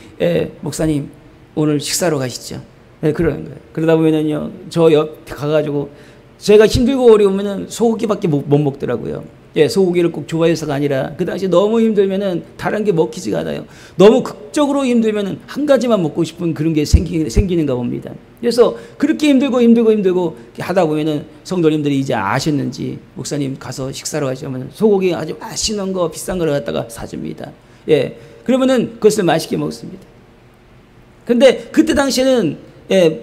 목사님 오늘 식사로 가시죠. 그러는 거예요. 그러다 보면은요, 저 옆 가가지고 제가 힘들고 어려우면은 소고기밖에 못 먹더라고요. 소고기를 꼭 좋아해서가 아니라 그 당시 너무 힘들면은 다른 게 먹히지가 않아요. 너무 극적으로 힘들면은 한 가지만 먹고 싶은 그런 게 생기는가 봅니다. 그래서 그렇게 힘들고 하다 보면은 성도님들이 이제 아셨는지 목사님 가서 식사로 가시면 소고기 아주 맛있는 거 비싼 거를 갖다가 사줍니다. 그러면은 그것을 맛있게 먹습니다. 근데 그때 당시에는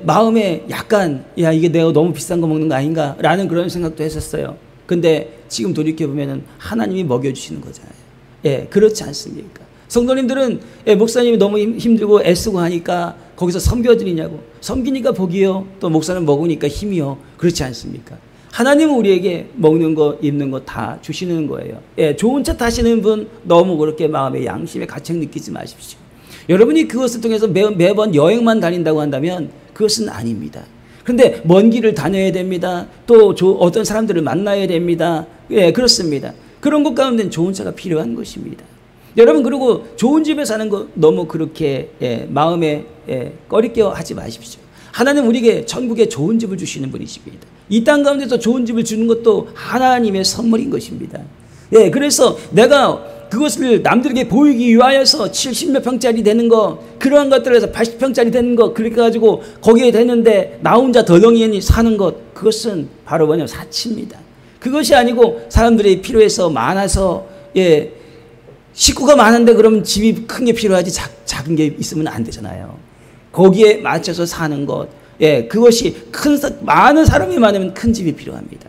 마음에 약간 야 이게 내가 너무 비싼 거 먹는 거 아닌가 라는 그런 생각도 했었어요. 근데 지금 돌이켜보면 하나님이 먹여주시는 거잖아요. 그렇지 않습니까? 성도님들은 목사님이 너무 힘들고 애쓰고 하니까 거기서 섬겨드리냐고. 섬기니까 복이요. 또 목사는 먹으니까 힘이요. 그렇지 않습니까? 하나님은 우리에게 먹는 거, 입는 거 다 주시는 거예요. 좋은 차 타시는 분 너무 그렇게 마음의 양심의 가책 느끼지 마십시오. 여러분이 그것을 통해서 매번 여행만 다닌다고 한다면 그것은 아닙니다. 그런데 먼 길을 다녀야 됩니다. 또 어떤 사람들을 만나야 됩니다. 그렇습니다. 그런 것 가운데는 좋은 차가 필요한 것입니다. 여러분 그리고 좋은 집에 사는 거 너무 그렇게 마음에 꺼리껴 하지 마십시오. 하나님 우리에게 천국에 좋은 집을 주시는 분이십니다. 이 땅 가운데서 좋은 집을 주는 것도 하나님의 선물인 것입니다. 그래서 내가 그것을 남들에게 보이기 위하여서 70몇 평짜리 되는 거, 그러한 것들에서 80평짜리 되는 거, 그렇게 가지고 거기에 되는데 나 혼자 덜렁이니 사는 것, 그것은 바로 뭐냐면 사치입니다. 그것이 아니고 사람들이 필요해서 많아서 식구가 많은데 그러면 집이 큰 게 필요하지 작은 게 있으면 안 되잖아요. 거기에 맞춰서 사는 것, 그것이 많은 사람이 많으면 큰 집이 필요합니다.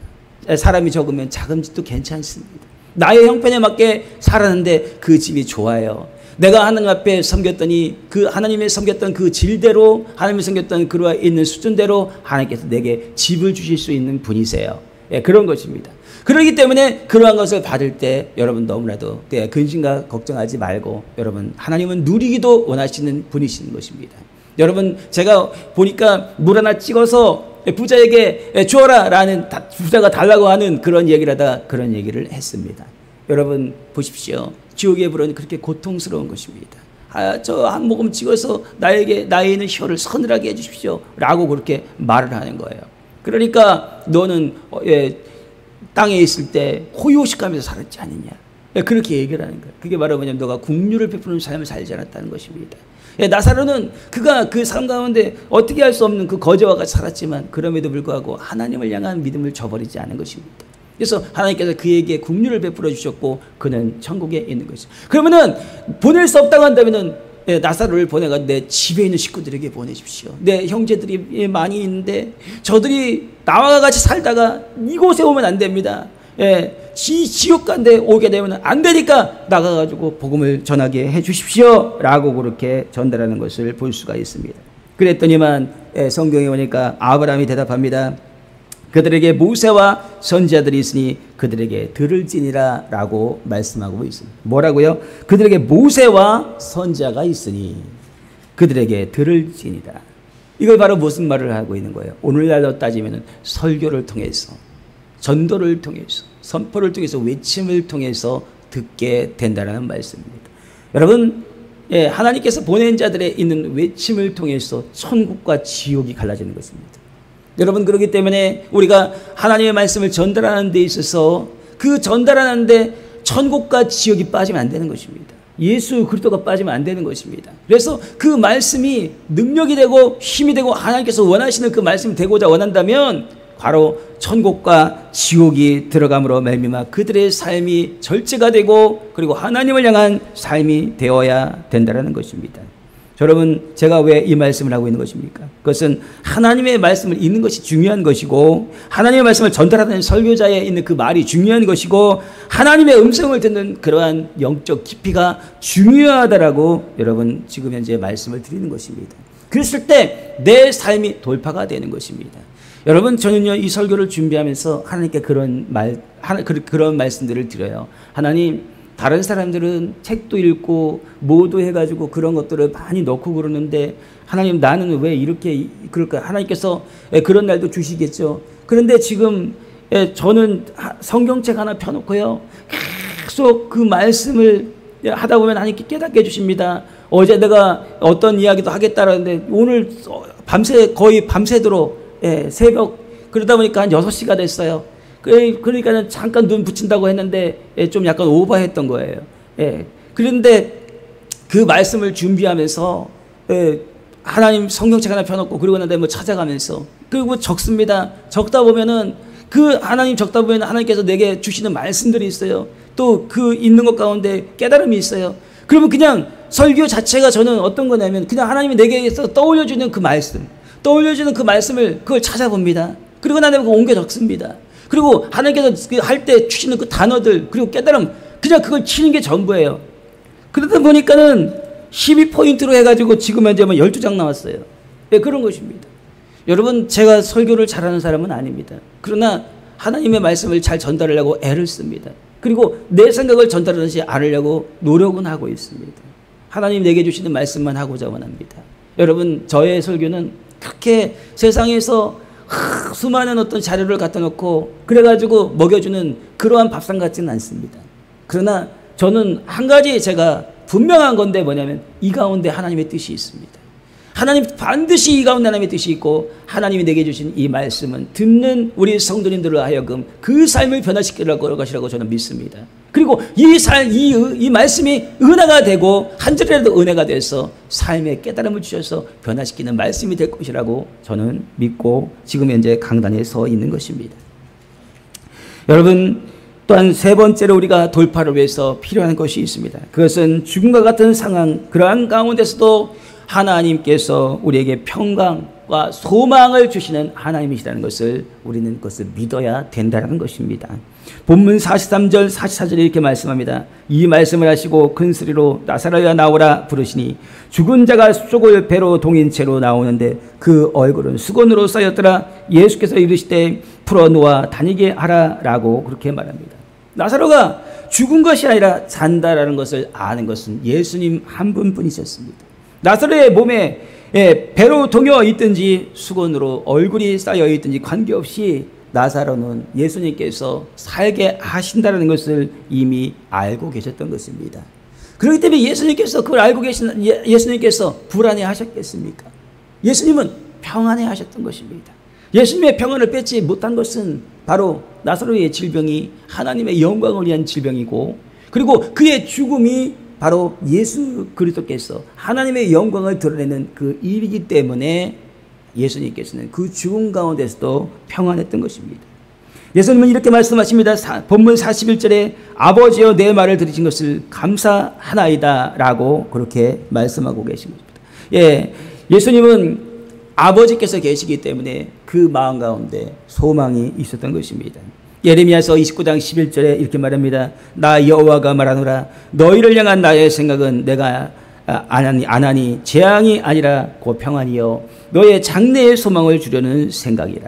사람이 적으면 작은 집도 괜찮습니다. 나의 형편에 맞게 살았는데 그 집이 좋아요. 내가 하나님 앞에 섬겼더니 그 하나님의 섬겼던 그 질대로 하나님이 섬겼던 그와 있는 수준대로 하나님께서 내게 집을 주실 수 있는 분이세요. 그런 것입니다. 그렇기 때문에 그러한 것을 받을 때 여러분 너무나도 근심과 걱정하지 말고 여러분 하나님은 누리기도 원하시는 분이신 것입니다. 여러분 제가 보니까 물 하나 찍어서 부자에게 주어라 라는 부자가 달라고 하는 그런 얘기를 하다가 그런 얘기를 했습니다. 여러분 보십시오. 지옥의 불은 그렇게 고통스러운 것입니다. 저 한 모금 찍어서 나에 있는 혀를 서늘하게 해주십시오 라고 그렇게 말을 하는 거예요. 그러니까 너는 땅에 있을 때 호의호식하면서 살았지 않느냐, 그렇게 얘기를 하는 거예요. 그게 바로 뭐냐면 너가 긍휼을 베푸는 삶을 살지 않았다는 것입니다. 나사로는 그가 그 삶 가운데 어떻게 할 수 없는 그 거지와 같이 살았지만 그럼에도 불구하고 하나님을 향한 믿음을 저버리지 않은 것입니다. 그래서 하나님께서 그에게 긍휼을 베풀어 주셨고 그는 천국에 있는 것이죠. 그러면은 보낼 수 없다고 한다면은 나사로를 보내가 내 집에 있는 식구들에게 보내십시오. 내 형제들이 많이 있는데 저들이 나와 같이 살다가 이곳에 오면 안 됩니다. 지옥 간데 오게 되면 안 되니까 나가가지고 복음을 전하게 해 주십시오 라고 그렇게 전달하는 것을 볼 수가 있습니다. 그랬더니만 성경에 보니까 아브라함이 대답합니다. 그들에게 모세와 선지자들이 있으니 그들에게 들을지니라 라고 말씀하고 있습니다. 뭐라고요? 그들에게 모세와 선지자가 있으니 그들에게 들을지니라. 이걸 바로 무슨 말을 하고 있는 거예요? 오늘날로 따지면 설교를 통해서, 전도를 통해서, 선포를 통해서, 외침을 통해서 듣게 된다는 말씀입니다. 여러분, 하나님께서 보낸 자들의 있는 외침을 통해서 천국과 지옥이 갈라지는 것입니다. 여러분, 그렇기 때문에 우리가 하나님의 말씀을 전달하는 데 있어서 그 전달하는 데 천국과 지옥이 빠지면 안 되는 것입니다. 예수 그리스도가 빠지면 안 되는 것입니다. 그래서 그 말씀이 능력이 되고 힘이 되고 하나님께서 원하시는 그 말씀이 되고자 원한다면 바로 천국과 지옥이 들어감으로 말미암아 그들의 삶이 절제가 되고 그리고 하나님을 향한 삶이 되어야 된다는 것입니다. 여러분, 제가 왜 이 말씀을 하고 있는 것입니까? 그것은 하나님의 말씀을 읽는 것이 중요한 것이고 하나님의 말씀을 전달하는 설교자의 있는 그 말이 중요한 것이고 하나님의 음성을 듣는 그러한 영적 깊이가 중요하다라고 여러분 지금 현재 말씀을 드리는 것입니다. 그랬을 때 내 삶이 돌파가 되는 것입니다. 여러분, 저는요 이 설교를 준비하면서 하나님께 그런 말씀들을 드려요. 하나님, 다른 사람들은 책도 읽고 뭐도 해가지고 그런 것들을 많이 넣고 그러는데 하나님, 나는 왜 이렇게 그럴까? 하나님께서 그런 날도 주시겠죠. 그런데 지금 저는 성경책 하나 펴놓고요 계속 그 말씀을 하다 보면 하나님께 깨닫게 해주십니다. 어제 내가 어떤 이야기도 하겠다라는데 오늘 거의 밤새도록 새벽 그러다 보니까 한 6시가 됐어요. 그러니까 잠깐 눈 붙인다고 했는데 좀 약간 오버했던 거예요. 그런데 그 말씀을 준비하면서 하나님 성경책 하나 펴놓고 그리고 나서 뭐 찾아가면서 그리고 적습니다. 적다 보면은 그 하나님 적다 보면 하나님께서 내게 주시는 말씀들이 있어요. 또 그 있는 것 가운데 깨달음이 있어요. 그러면 그냥 설교 자체가 저는 어떤 거냐면 그냥 하나님이 내게서 떠올려주는 그 말씀, 떠올려주는 그 말씀을 그걸 찾아봅니다. 그리고 나서 그거 옮겨 적습니다. 그리고 하나님께서 할 때 주시는 그 단어들 그리고 깨달음 그냥 그걸 치는 게 전부예요. 그러다 보니까는 12포인트로 해가지고 지금 현재 12장 나왔어요. 그런 것입니다. 여러분, 제가 설교를 잘하는 사람은 아닙니다. 그러나 하나님의 말씀을 잘 전달하려고 애를 씁니다. 그리고 내 생각을 전달하지 않으려고 노력은 하고 있습니다. 하나님 내게 주시는 말씀만 하고자 원합니다. 여러분, 저의 설교는 그렇게 세상에서 수많은 어떤 자료를 갖다 놓고 그래가지고 먹여주는 그러한 밥상 같지는 않습니다. 그러나 저는 한 가지 제가 분명한 건데 뭐냐면 이 가운데 하나님의 뜻이 있습니다. 하나님 반드시 이 가운데 하나님의 뜻이 있고 하나님이 내게 주신 이 말씀은 듣는 우리 성도님들을 하여금 그 삶을 변화시킬 것이라고 저는 믿습니다. 그리고 이 말씀이 은혜가 되고 한 절이라도 은혜가 돼서 삶의 깨달음을 주셔서 변화시키는 말씀이 될 것이라고 저는 믿고 지금 현재 강단에 서 있는 것입니다. 여러분, 또한 세 번째로 우리가 돌파를 위해서 필요한 것이 있습니다. 그것은 죽음과 같은 상황, 그러한 가운데서도 하나님께서 우리에게 평강과 소망을 주시는 하나님이시라는 것을 우리는 그것을 믿어야 된다는 것입니다. 본문 43절 44절에 이렇게 말씀합니다. 이 말씀을 하시고 큰 소리로 나사로야 나오라 부르시니 죽은 자가 쏙을 배로 동인 채로 나오는데 그 얼굴은 수건으로 쌓였더라. 예수께서 이르시되 풀어놓아 다니게 하라라고 그렇게 말합니다. 나사로가 죽은 것이 아니라 잔다라는 것을 아는 것은 예수님 한 분뿐이셨습니다. 나사로의 몸에 배로 동여 있든지 수건으로 얼굴이 쌓여 있든지 관계없이 나사로는 예수님께서 살게 하신다는 것을 이미 알고 계셨던 것입니다. 그렇기 때문에 예수님께서 그걸 알고 계신 예수님께서 불안해 하셨겠습니까? 예수님은 평안해 하셨던 것입니다. 예수님의 평안을 뺏지 못한 것은 바로 나사로의 질병이 하나님의 영광을 위한 질병이고 그리고 그의 죽음이 바로 예수 그리스도께서 하나님의 영광을 드러내는 그 일이기 때문에 예수님께서는 그 죽음 가운데서도 평안했던 것입니다. 예수님은 이렇게 말씀하십니다. 본문 41절에 아버지여 내 말을 들으신 것을 감사하나이다 라고 그렇게 말씀하고 계신 것입니다. 예수님은 아버지께서 계시기 때문에 그 마음 가운데 소망이 있었던 것입니다. 예레미야서 29장 11절에 이렇게 말합니다. 나 여호와가 말하노라 너희를 향한 나의 생각은 내가 아나니 재앙이 아니라 곧 평안이요 너의 장래의 소망을 주려는 생각이라.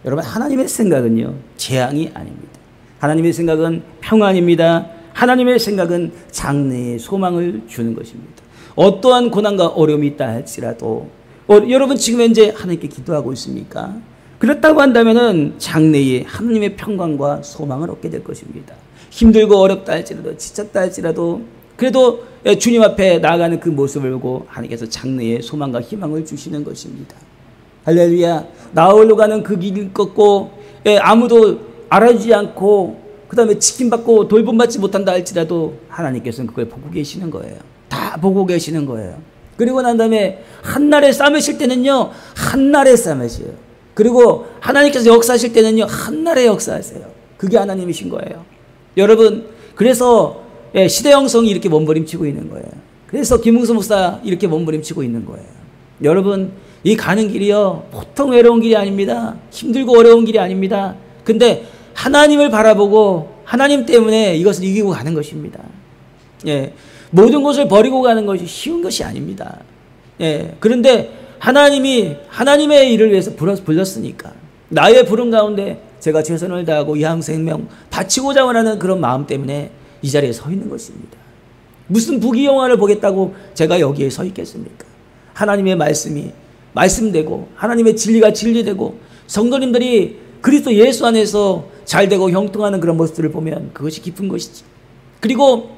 여러분, 하나님의 생각은요 재앙이 아닙니다. 하나님의 생각은 평안입니다. 하나님의 생각은 장래의 소망을 주는 것입니다. 어떠한 고난과 어려움이 있다 할지라도 여러분 지금 현재 하나님께 기도하고 있습니까? 그렇다고 한다면은 장래에 하나님의 평강과 소망을 얻게 될 것입니다. 힘들고 어렵다 할지라도 지쳤다 할지라도 그래도 주님 앞에 나아가는 그 모습을 보고 하나님께서 장래에 소망과 희망을 주시는 것입니다. 할렐루야. 나홀로 가는 그 길을 걷고 아무도 알아주지 않고 그 다음에 치킨받고 돌봄받지 못한다 할지라도 하나님께서는 그걸 보고 계시는 거예요. 다 보고 계시는 거예요. 그리고 난 다음에 한날에 삼으실 때는요 한날에 삼으세요. 그리고 하나님께서 역사하실 때는요 한날에 역사하세요. 그게 하나님이신 거예요. 여러분, 그래서 시대 형성이 이렇게 몸부림치고 있는 거예요. 그래서 김웅수 목사 이렇게 몸부림치고 있는 거예요. 여러분, 이 가는 길이요 보통 외로운 길이 아닙니다. 힘들고 어려운 길이 아닙니다. 근데 하나님을 바라보고 하나님 때문에 이것을 이기고 가는 것입니다. 모든 것을 버리고 가는 것이 쉬운 것이 아닙니다. 그런데 하나님이 하나님의 일을 위해서 불렀으니까 나의 부름 가운데 제가 최선을 다하고 이항생명 바치고자 하는 그런 마음 때문에 이 자리에 서 있는 것입니다. 무슨 부귀영화를 보겠다고 제가 여기에 서 있겠습니까? 하나님의 말씀이 말씀되고 하나님의 진리가 진리되고 성도님들이 그리스도 예수 안에서 잘되고 형통하는 그런 모습들을 보면 그것이 기쁜 것이지. 그리고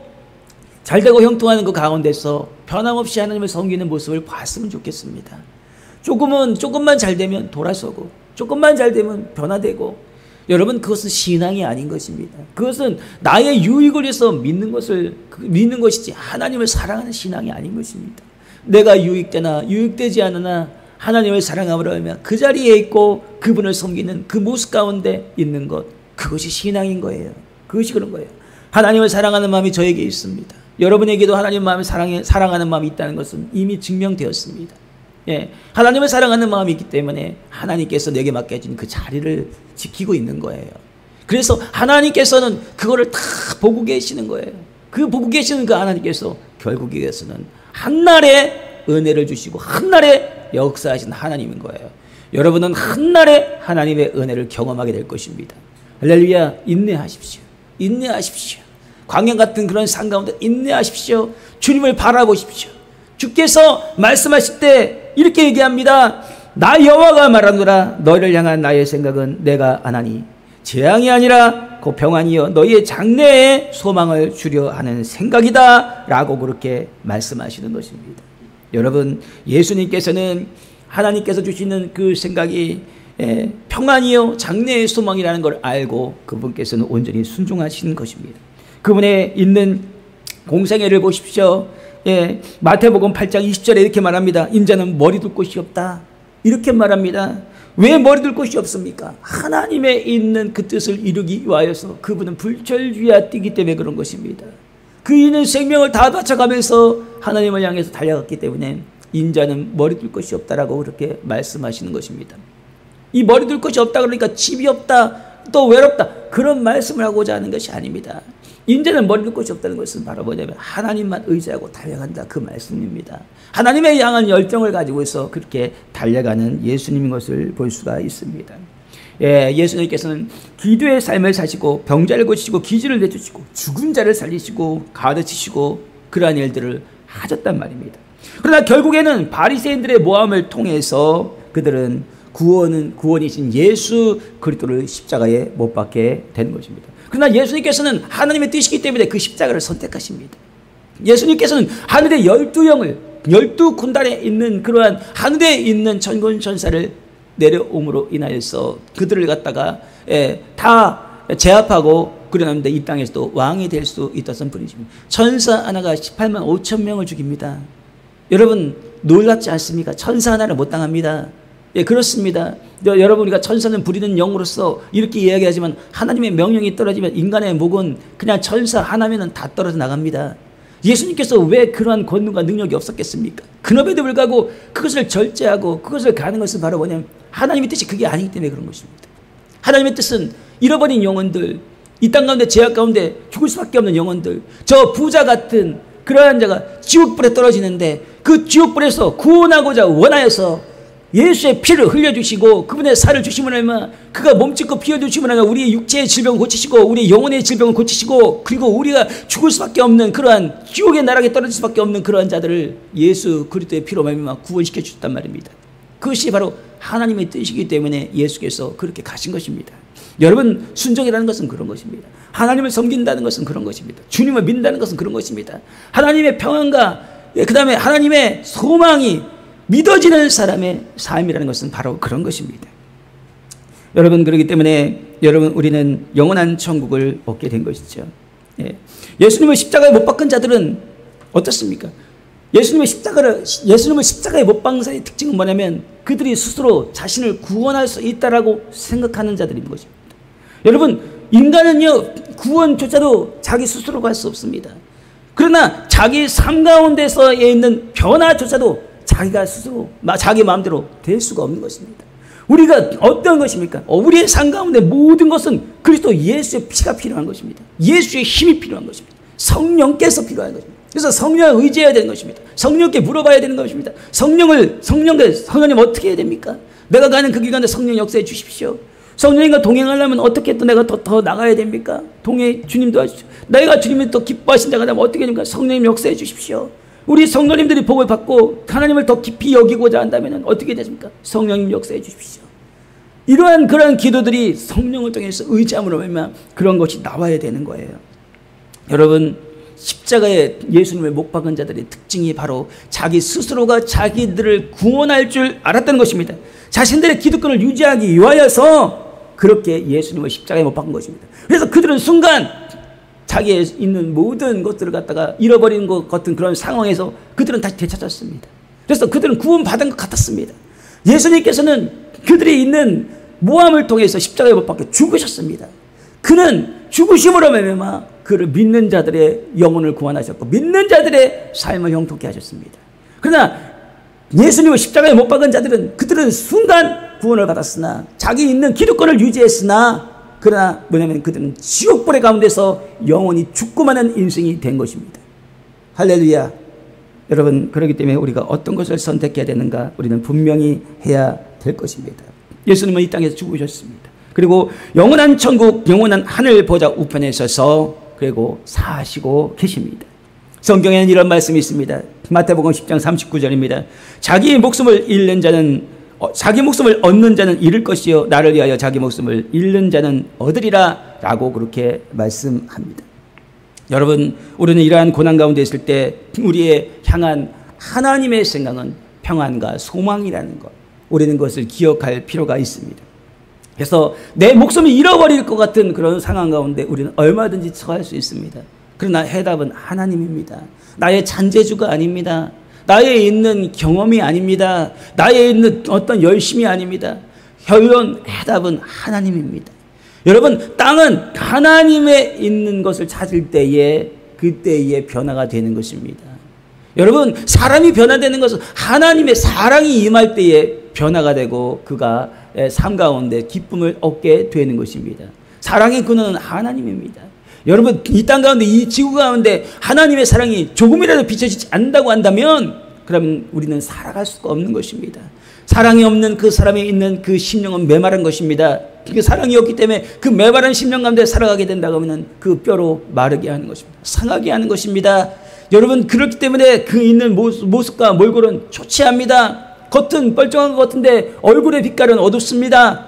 잘되고 형통하는 그 가운데서 변함없이 하나님을 섬기는 모습을 봤으면 좋겠습니다. 조금만 잘되면 돌아서고 조금만 잘되면 변화되고, 여러분 그것은 신앙이 아닌 것입니다. 그것은 나의 유익을 위해서 믿는 것이지 하나님을 사랑하는 신앙이 아닌 것입니다. 내가 유익되나 유익되지 않으나 하나님을 사랑함으로 하면 그 자리에 있고 그분을 섬기는 그 모습 가운데 있는 것, 그것이 신앙인 거예요. 그것이 그런 거예요. 하나님을 사랑하는 마음이 저에게 있습니다. 여러분에게도 하나님 마음을 사랑하는 마음이 있다는 것은 이미 증명되었습니다. 하나님을 사랑하는 마음이 있기 때문에 하나님께서 내게 맡겨진 그 자리를 지키고 있는 거예요. 그래서 하나님께서는 그거를 다 보고 계시는 거예요. 그 보고 계시는 그 하나님께서 결국에서는 한날에 은혜를 주시고 한날에 역사하신 하나님인 거예요. 여러분은 한날에 하나님의 은혜를 경험하게 될 것입니다. 할렐루야. 인내하십시오. 인내하십시오. 광야 같은 그런 산 가운데 인내하십시오. 주님을 바라보십시오. 주께서 말씀하실 때 이렇게 얘기합니다. 나 여호와가 말하노라. 너희를 향한 나의 생각은 내가 아나니 재앙이 아니라 곧 평안이여 너희의 장래에 소망을 주려 하는 생각이다 라고 그렇게 말씀하시는 것입니다. 여러분, 예수님께서는 하나님께서 주시는 그 생각이 평안이요 장래의 소망이라는 걸 알고 그분께서는 온전히 순종하시는 것입니다. 그분의 있는 공생애를 보십시오. 마태복음 8장 20절에 이렇게 말합니다. 인자는 머리 둘 곳이 없다. 이렇게 말합니다. 왜 머리 둘 곳이 없습니까? 하나님의 있는 그 뜻을 이루기 위하여서 그분은 불철주야 뛰기 때문에 그런 것입니다. 그 이는 생명을 다 바쳐가면서 하나님을 향해서 달려갔기 때문에 인자는 머리 둘 곳이 없다라고 그렇게 말씀하시는 것입니다. 이 머리 둘 곳이 없다 그러니까 집이 없다 또 외롭다 그런 말씀을 하고자 하는 것이 아닙니다. 인자는 머리 둘 곳이 없다는 것은 바로 뭐냐면 하나님만 의지하고 달려간다 그 말씀입니다. 하나님의 향한 열정을 가지고서 그렇게 달려가는 예수님인 것을 볼 수가 있습니다. 예수님께서는 기도의 삶을 사시고 병자를 고치시고 기지를 내주시고 죽은 자를 살리시고 가르치시고 그러한 일들을 하셨단 말입니다. 그러나 결국에는 바리새인들의 모함을 통해서 그들은 구원이신 예수 그리스도를 십자가에 못 박게 된 것입니다. 그러나 예수님께서는 하나님의 뜻이기 때문에 그 십자가를 선택하십니다. 예수님께서는 하늘의 12영을 12군단에 있는 그러한 하늘에 있는 천군 천사를 내려옴으로 인하여서 그들을 갖다가 다 제압하고 그러는데 이 땅에서도 왕이 될 수 있었던 분이십니다. 천사 하나가 18만 5천 명을 죽입니다. 여러분 놀랍지 않습니까? 천사 하나를 못 당합니다. 그렇습니다. 여러분 우리가 천사는 부리는 영으로서 이렇게 이야기하지만 하나님의 명령이 떨어지면 인간의 목은 그냥 천사 하나면은 다 떨어져 나갑니다. 예수님께서 왜 그러한 권능과 능력이 없었겠습니까? 그럼에도 불구하고 그것을 절제하고 그것을 가는 것은 바로 뭐냐면 하나님의 뜻이 그게 아니기 때문에 그런 것입니다. 하나님의 뜻은 잃어버린 영혼들, 이 땅 가운데 죄악 가운데 죽을 수밖에 없는 영혼들, 저 부자 같은 그러한 자가 지옥불에 떨어지는데 그 지옥불에서 구원하고자 원하여서 예수의 피를 흘려주시고 그분의 살을 주심으로 하면 그가 몸짓고 피워주심으로 하면 우리의 육체의 질병을 고치시고 우리의 영혼의 질병을 고치시고 그리고 우리가 죽을 수밖에 없는 그러한 지옥의 나락에 떨어질 수밖에 없는 그러한 자들을 예수 그리스도의 피로 말미암아 구원시켜 주셨단 말입니다. 그것이 바로 하나님의 뜻이기 때문에 예수께서 그렇게 가신 것입니다. 여러분, 순종이라는 것은 그런 것입니다. 하나님을 섬긴다는 것은 그런 것입니다. 주님을 믿는다는 것은 그런 것입니다. 하나님의 평안과 그 다음에 하나님의 소망이 믿어지는 사람의 삶이라는 것은 바로 그런 것입니다. 여러분, 그렇기 때문에 여러분, 우리는 영원한 천국을 얻게 된 것이죠. 예수님을 십자가에 못 박은 자들은 어떻습니까? 예수님을 십자가에 못 박은 자의 특징은 뭐냐면 그들이 스스로 자신을 구원할 수 있다라고 생각하는 자들인 것입니다. 여러분, 인간은요, 구원조차도 자기 스스로가 할 수 없습니다. 그러나 자기 삶 가운데서에 있는 변화조차도 자기가 스스로 자기 마음대로 될 수가 없는 것입니다. 우리가 어떤 것입니까? 우리의 삶 가운데 모든 것은 그리스도 예수의 피가 필요한 것입니다. 예수의 힘이 필요한 것입니다. 성령께서 필요한 것입니다. 그래서 성령을 의지해야 되는 것입니다. 성령께 물어봐야 되는 것입니다. 성령님 어떻게 해야 됩니까? 내가 가는 그 기간에 성령 역사해 주십시오. 성령님과 동행하려면 어떻게 또 내가 더 나가야 됩니까? 주님 도와주십시오. 내가 주님이 또 기뻐하신 자가 되면 어떻게 됩니까? 성령님 역사해 주십시오. 우리 성도님들이 복을 받고 하나님을 더 깊이 여기고자 한다면 어떻게 되십니까? 성령님 역사해 주십시오. 이러한 그런 기도들이 성령을 통해서 의지함으로 말미암아 그런 것이 나와야 되는 거예요. 여러분, 십자가에 예수님을 못 박은 자들의 특징이 바로 자기 스스로가 자기들을 구원할 줄 알았다는 것입니다. 자신들의 기득권을 유지하기 위하여서 그렇게 예수님을 십자가에 못 박은 것입니다. 그래서 그들은 순간 자기에 있는 모든 것들을 갖다가 잃어버리는 것 같은 그런 상황에서 그들은 다시 되찾았습니다. 그래서 그들은 구원받은 것 같았습니다. 예수님께서는 그들이 있는 모함을 통해서 십자가에 못 박혀 죽으셨습니다. 그는 죽으심으로 말미암아 그를 믿는 자들의 영혼을 구원하셨고 믿는 자들의 삶을 형통케 하셨습니다. 그러나 예수님을 십자가에 못 박은 자들은 그들은 순간 구원을 받았으나 자기 있는 기득권을 유지했으나 그러나 뭐냐면 그들은 지옥불의 가운데서 영원히 죽고마는 인생이 된 것입니다. 할렐루야. 여러분, 그렇기 때문에 우리가 어떤 것을 선택해야 되는가 우리는 분명히 해야 될 것입니다. 예수님은 이 땅에서 죽으셨습니다. 그리고 영원한 천국, 영원한 하늘 보좌 우편에 서서 그리고 사시고 계십니다. 성경에는 이런 말씀이 있습니다. 마태복음 10장 39절입니다. 자기 목숨을 얻는 자는 잃을 것이요 나를 위하여 자기 목숨을 잃는 자는 얻으리라 라고 그렇게 말씀합니다. 여러분, 우리는 이러한 고난 가운데 있을 때 우리의 향한 하나님의 생각은 평안과 소망이라는 것, 우리는 그것을 기억할 필요가 있습니다. 그래서 내 목숨을 잃어버릴 것 같은 그런 상황 가운데 우리는 얼마든지 처할 수 있습니다. 그러나 해답은 하나님입니다. 나의 잔재주가 아닙니다. 나의 있는 경험이 아닙니다. 나의 있는 어떤 열심이 아닙니다. 결론, 해답은 하나님입니다. 여러분, 땅은 하나님의 있는 것을 찾을 때에 그때의 변화가 되는 것입니다. 여러분, 사람이 변화되는 것은 하나님의 사랑이 임할 때에 변화가 되고 그가 삶 가운데 기쁨을 얻게 되는 것입니다. 사랑의 근원은 하나님입니다. 여러분, 이 땅 가운데 이 지구 가운데 하나님의 사랑이 조금이라도 비춰지지 않는다고 한다면 그러면 우리는 살아갈 수가 없는 것입니다. 사랑이 없는 그 사람이 있는 그 심령은 메마른 것입니다. 그 사랑이 없기 때문에 그 메마른 심령 가운데 살아가게 된다고 하면 그 뼈로 마르게 하는 것입니다. 상하게 하는 것입니다. 여러분, 그렇기 때문에 그 있는 모습과 몰골은 초췌합니다. 겉은 뻘쩡한 것 같은데 얼굴의 빛깔은 어둡습니다.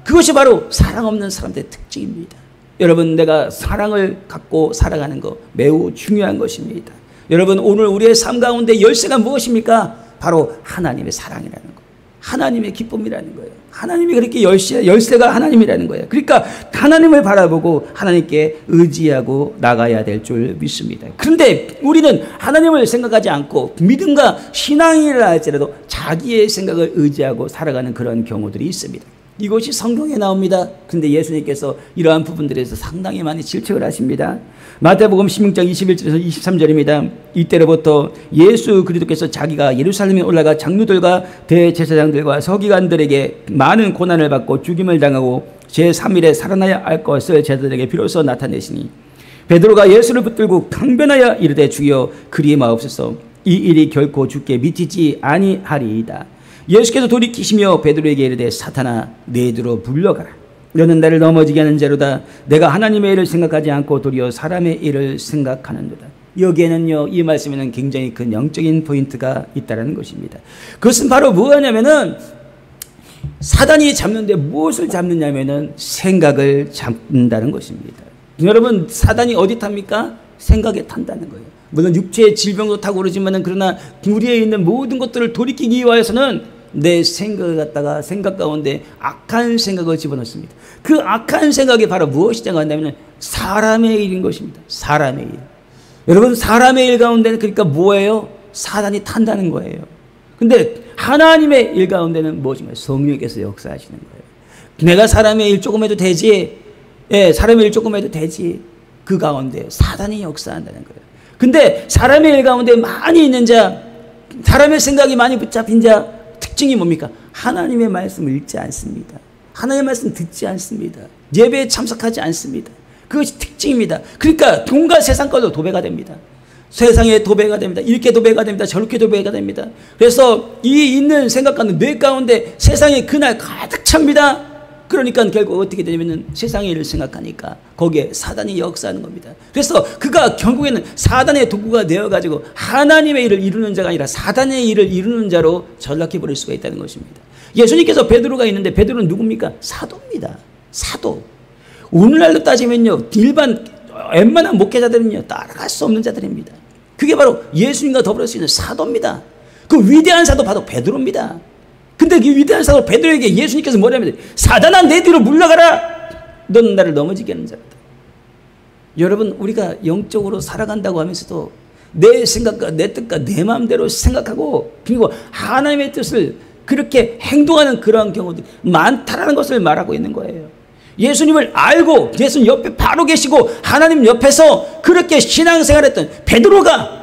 그것이 바로 사랑 없는 사람들의 특징입니다. 여러분, 내가 사랑을 갖고 살아가는 것 매우 중요한 것입니다. 여러분, 오늘 우리의 삶 가운데 열쇠가 무엇입니까? 바로 하나님의 사랑이라는 것, 하나님의 기쁨이라는 거예요. 하나님이 그렇게 열쇠가 하나님이라는 거예요. 그러니까 하나님을 바라보고 하나님께 의지하고 나가야 될 줄 믿습니다. 그런데 우리는 하나님을 생각하지 않고 믿음과 신앙이라 할지라도 자기의 생각을 의지하고 살아가는 그런 경우들이 있습니다. 이것이 성경에 나옵니다. 그런데 예수님께서 이러한 부분들에서 상당히 많이 질책을 하십니다. 마태복음 16장 21절에서 23절입니다. 이때로부터 예수 그리스도께서 자기가 예루살렘에 올라가 장로들과 대제사장들과 서기관들에게 많은 고난을 받고 죽임을 당하고 제3일에 살아나야 할 것을 제자들에게 비로소 나타내시니 베드로가 예수를 붙들고 강변하여 이르되 주여 그리 마옵소서 이 일이 결코 주께 미치지 아니하리이다. 예수께서 돌이키시며 베드로에게 이르되 사탄아 내 뒤로 물러가라. 너는 나를 넘어지게 하는 자로다. 내가 하나님의 일을 생각하지 않고 도리어 사람의 일을 생각하는도다. 여기에는요, 이 말씀에는 굉장히 큰 영적인 포인트가 있다는 것입니다. 그것은 바로 뭐냐면은 사단이 잡는데 무엇을 잡느냐면은 생각을 잡는다는 것입니다. 여러분, 사단이 어디 탑니까? 생각에 탄다는 거예요. 물론 육체의 질병도 타고 그러지만은 그러나 우리에 있는 모든 것들을 돌이키기 위해서는 내 생각을 갖다가 생각 가운데 악한 생각을 집어넣습니다. 그 악한 생각이 바로 무엇이냐고 한다면 사람의 일인 것입니다. 사람의 일. 여러분, 사람의 일 가운데는 그러니까 뭐예요? 사단이 탄다는 거예요. 근데 하나님의 일 가운데는 무엇인가요? 성령께서 역사하시는 거예요. 내가 사람의 일 조금 해도 되지. 예, 사람의 일 조금 해도 되지. 그 가운데 사단이 역사한다는 거예요. 근데 사람의 일 가운데 많이 있는 자, 사람의 생각이 많이 붙잡힌 자, 특징이 뭡니까? 하나님의 말씀을 읽지 않습니다. 하나님의 말씀 듣지 않습니다. 예배에 참석하지 않습니다. 그것이 특징입니다. 그러니까 돈과 세상 것도 도배가 됩니다. 세상에 도배가 됩니다. 이렇게 도배가 됩니다. 저렇게 도배가 됩니다. 그래서 이 있는 생각과는 뇌 가운데 세상에 그날 가득 찹니다. 그러니까 결국 어떻게 되냐면 세상의 일을 생각하니까 거기에 사단이 역사하는 겁니다. 그래서 그가 결국에는 사단의 도구가 되어가지고 하나님의 일을 이루는 자가 아니라 사단의 일을 이루는 자로 전락해버릴 수가 있다는 것입니다. 예수님께서 베드로가 있는데 베드로는 누굽니까? 사도입니다. 사도. 오늘날로 따지면요, 일반 웬만한 목회자들은요 따라갈 수 없는 자들입니다. 그게 바로 예수님과 더불어 수 있는 사도입니다. 그 위대한 사도 바로 베드로입니다. 근데 그 위대한 사도 베드로에게 예수님께서 뭐라면 사단아 내 뒤로 물러가라. 너는 나를 넘어지게 하는 자다. 여러분, 우리가 영적으로 살아간다고 하면서도 내 생각과 내 뜻과 내 마음대로 생각하고 그리고 하나님의 뜻을 그렇게 행동하는 그러한 경우들이 많다라는 것을 말하고 있는 거예요. 예수님을 알고 예수님 옆에 바로 계시고 하나님 옆에서 그렇게 신앙생활했던 베드로가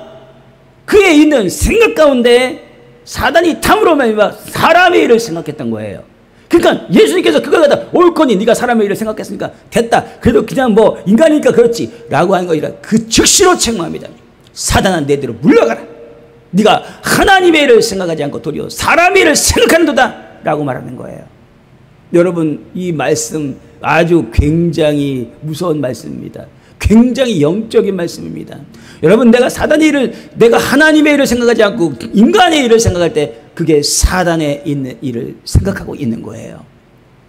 그에 있는 생각 가운데 사단이 탐으로 말미암아 사람의 일을 생각했던 거예요. 그러니까 예수님께서 그걸 갖다 옳거니 네가 사람의 일을 생각했으니까 됐다. 그래도 그냥 뭐 인간이니까 그렇지 라고 하는 거 아니라 그 즉시로 책망합니다. 사단아 내 뒤로 물러가라. 네가 하나님의 일을 생각하지 않고 도리어 사람의 일을 생각하는도다 라고 말하는 거예요. 여러분, 이 말씀 아주 굉장히 무서운 말씀입니다. 굉장히 영적인 말씀입니다. 여러분, 내가 사단의 일을, 내가 하나님의 일을 생각하지 않고 인간의 일을 생각할 때 그게 사단에 있는 일을 생각하고 있는 거예요.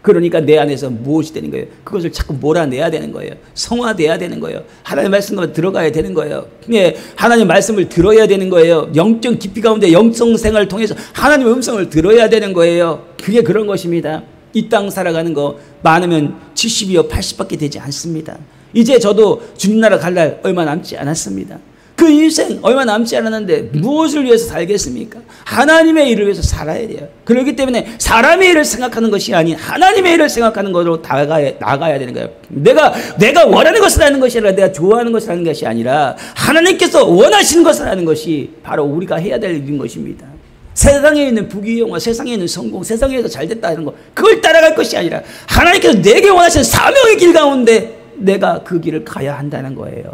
그러니까 내 안에서 무엇이 되는 거예요? 그것을 자꾸 몰아내야 되는 거예요. 성화돼야 되는 거예요. 하나님의 말씀으로 들어가야 되는 거예요. 예, 하나님의 말씀을 들어야 되는 거예요. 영적 깊이 가운데 영성 생활을 통해서 하나님의 음성을 들어야 되는 거예요. 그게 그런 것입니다. 이 땅 살아가는 거 많으면 70이요 80밖에 되지 않습니다. 이제 저도 주님 나라 갈 날 얼마 남지 않았습니다. 그 인생 얼마 남지 않았는데 무엇을 위해서 살겠습니까? 하나님의 일을 위해서 살아야 돼요. 그렇기 때문에 사람의 일을 생각하는 것이 아닌 하나님의 일을 생각하는 것으로 나가야 되는 거예요. 내가 원하는 것을 하는 것이 아니라 내가 좋아하는 것을 하는 것이 아니라 하나님께서 원하시는 것을 하는 것이 바로 우리가 해야 될 일인 것입니다. 세상에 있는 부귀영화, 세상에 있는 성공, 세상에서 잘됐다 하는 거 그걸 따라갈 것이 아니라 하나님께서 내게 원하시는 사명의 길 가운데 내가 그 길을 가야 한다는 거예요.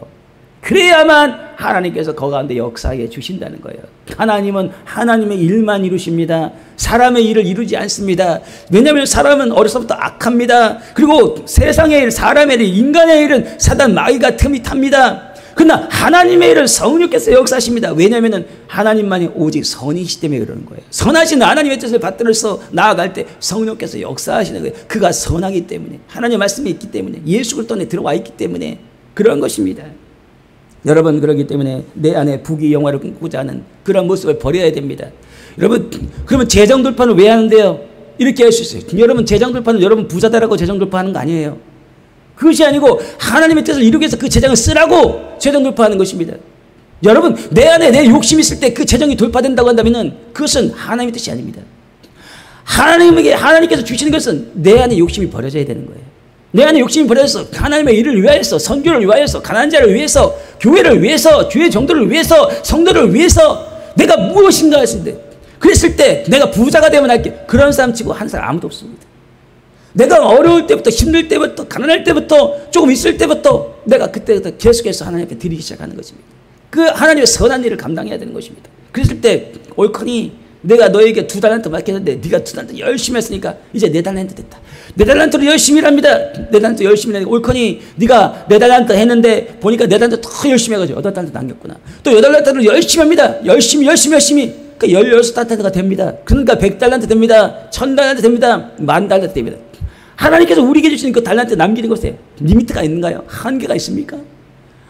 그래야만 하나님께서 그 가운데 역사해 주신다는 거예요. 하나님은 하나님의 일만 이루십니다. 사람의 일을 이루지 않습니다. 왜냐하면 사람은 어려서부터 악합니다. 그리고 세상의 일, 사람의 일, 인간의 일은 사단 마귀가 틈이 탑니다. 그러나 하나님의 일은 성령께서 역사하십니다. 왜냐하면 하나님만이 오직 선이시기 때문에 그러는 거예요. 선하신 하나님의 뜻을 받들어서 나아갈 때 성령께서 역사하시는 거예요. 그가 선하기 때문에, 하나님의 말씀이 있기 때문에, 예수 그리스도 안에 들어와 있기 때문에 그런 것입니다. 여러분, 그렇기 때문에 내 안에 부귀영화를 꿈꾸고자 하는 그런 모습을 버려야 됩니다. 여러분, 그러면 재정돌파는 왜 하는데요? 이렇게 할 수 있어요. 여러분, 재정돌파는 여러분 부자다라고 재정돌파하는 거 아니에요. 그것이 아니고 하나님의 뜻을 이루기 위해서 그 재정을 쓰라고 재정돌파하는 것입니다. 여러분, 내 안에 내 욕심이 있을 때 그 재정이 돌파된다고 한다면 그것은 하나님의 뜻이 아닙니다. 하나님께서 주시는 것은 내 안에 욕심이 버려져야 되는 거예요. 내 안에 욕심이 버려져서 하나님의 일을 위하여서, 선교를 위하여서, 가난한 자를 위해서, 교회를 위해서, 주의 정도를 위해서, 성도를 위해서 내가 무엇인가 했는데 그랬을 때 내가 부자가 되면 할게. 그런 사람 치고 하는 사람 아무도 없습니다. 내가 어려울 때부터, 힘들 때부터, 가난할 때부터, 조금 있을 때부터 내가 그때부터 계속해서 하나님 앞에 드리기 시작하는 것입니다. 그 하나님의 선한 일을 감당해야 되는 것입니다. 그랬을 때 옳거니 내가 너에게 2달란트 맡겼는데 네가 2달란트 열심히 했으니까 이제 4달란트 됐다. 4달란트로 열심히 일합니다. 4달란트 열심히 일하니까 옳거니 네가 4달란트 했는데 보니까 4달란트 더 열심히 해가지고 8달란트 남겼구나. 또 8달란트로 열심히 합니다. 열심히. 그러니까 16달란트가 됩니다. 그러니까 100달란트 됩니다. 1000달란트 됩니다. 10,000달란트 됩니다. 하나님께서 우리에게 주신 그 달란트 남기는 것에 리미트가 있는가요? 한계가 있습니까?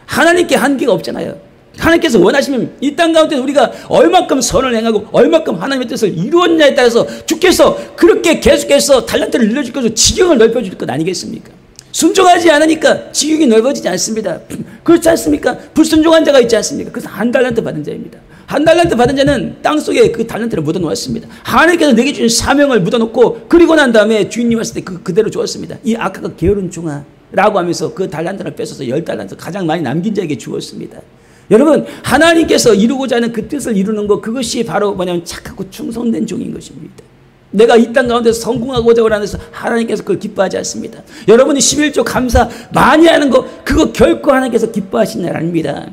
하나님께 한계가 없잖아요. 하나님께서 원하시면 이 땅 가운데 우리가 얼마큼 선을 행하고 얼마큼 하나님의 뜻을 이루었냐에 따라서 주께서 그렇게 계속해서 달란트를 늘려줄 것으로 지경을 넓혀줄 것 아니겠습니까? 순종하지 않으니까 지경이 넓어지지 않습니다. 그렇지 않습니까? 불순종한 자가 있지 않습니까? 그래서 1달란트 받은 자입니다. 1달란트 받은 자는 땅속에 그 달란트를 묻어놓았습니다. 하나님께서 내게 주신 사명을 묻어놓고 그리고 난 다음에 주인님 왔을 때 그대로 주었습니다. 이 악하고 게으른 종아 라고 하면서 그 달란트를 뺏어서 10달란트 가장 많이 남긴 자에게 주었습니다. 여러분, 하나님께서 이루고자 하는 그 뜻을 이루는 것, 그것이 바로 뭐냐면 착하고 충성된 종인 것입니다. 내가 이 땅 가운데서 성공하고자 하는 데서 하나님께서 그걸 기뻐하지 않습니다. 여러분이 11조 감사 많이 하는 거, 그거 결코 하나님께서 기뻐하시는 일 아닙니다.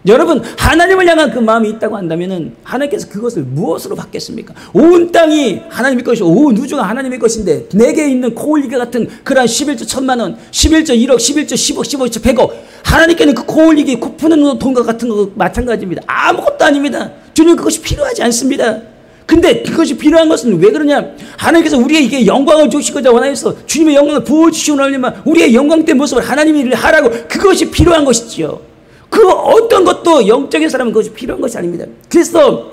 여러분, 하나님을 향한 그 마음이 있다고 한다면 하나님께서 그것을 무엇으로 받겠습니까? 온 땅이 하나님의 것이고 온 우주가 하나님의 것인데 내게 있는 코올리기 같은 그러한 11조 1,000,000원, 11조 1억, 11조 10억, 15조 100억, 하나님께는 그 코올리기, 코 푸는 돈과 같은 거 마찬가지입니다. 아무것도 아닙니다. 주님 그것이 필요하지 않습니다. 근데 그것이 필요한 것은 왜 그러냐? 하나님께서 우리에게 영광을 주시고자 원하여서 주님의 영광을 부어주시고 나면 우리의 영광된 모습을 하나님의 일을 하라고, 그것이 필요한 것이지요. 그 어떤 것도 영적인 사람은 그것이 필요한 것이 아닙니다. 그래서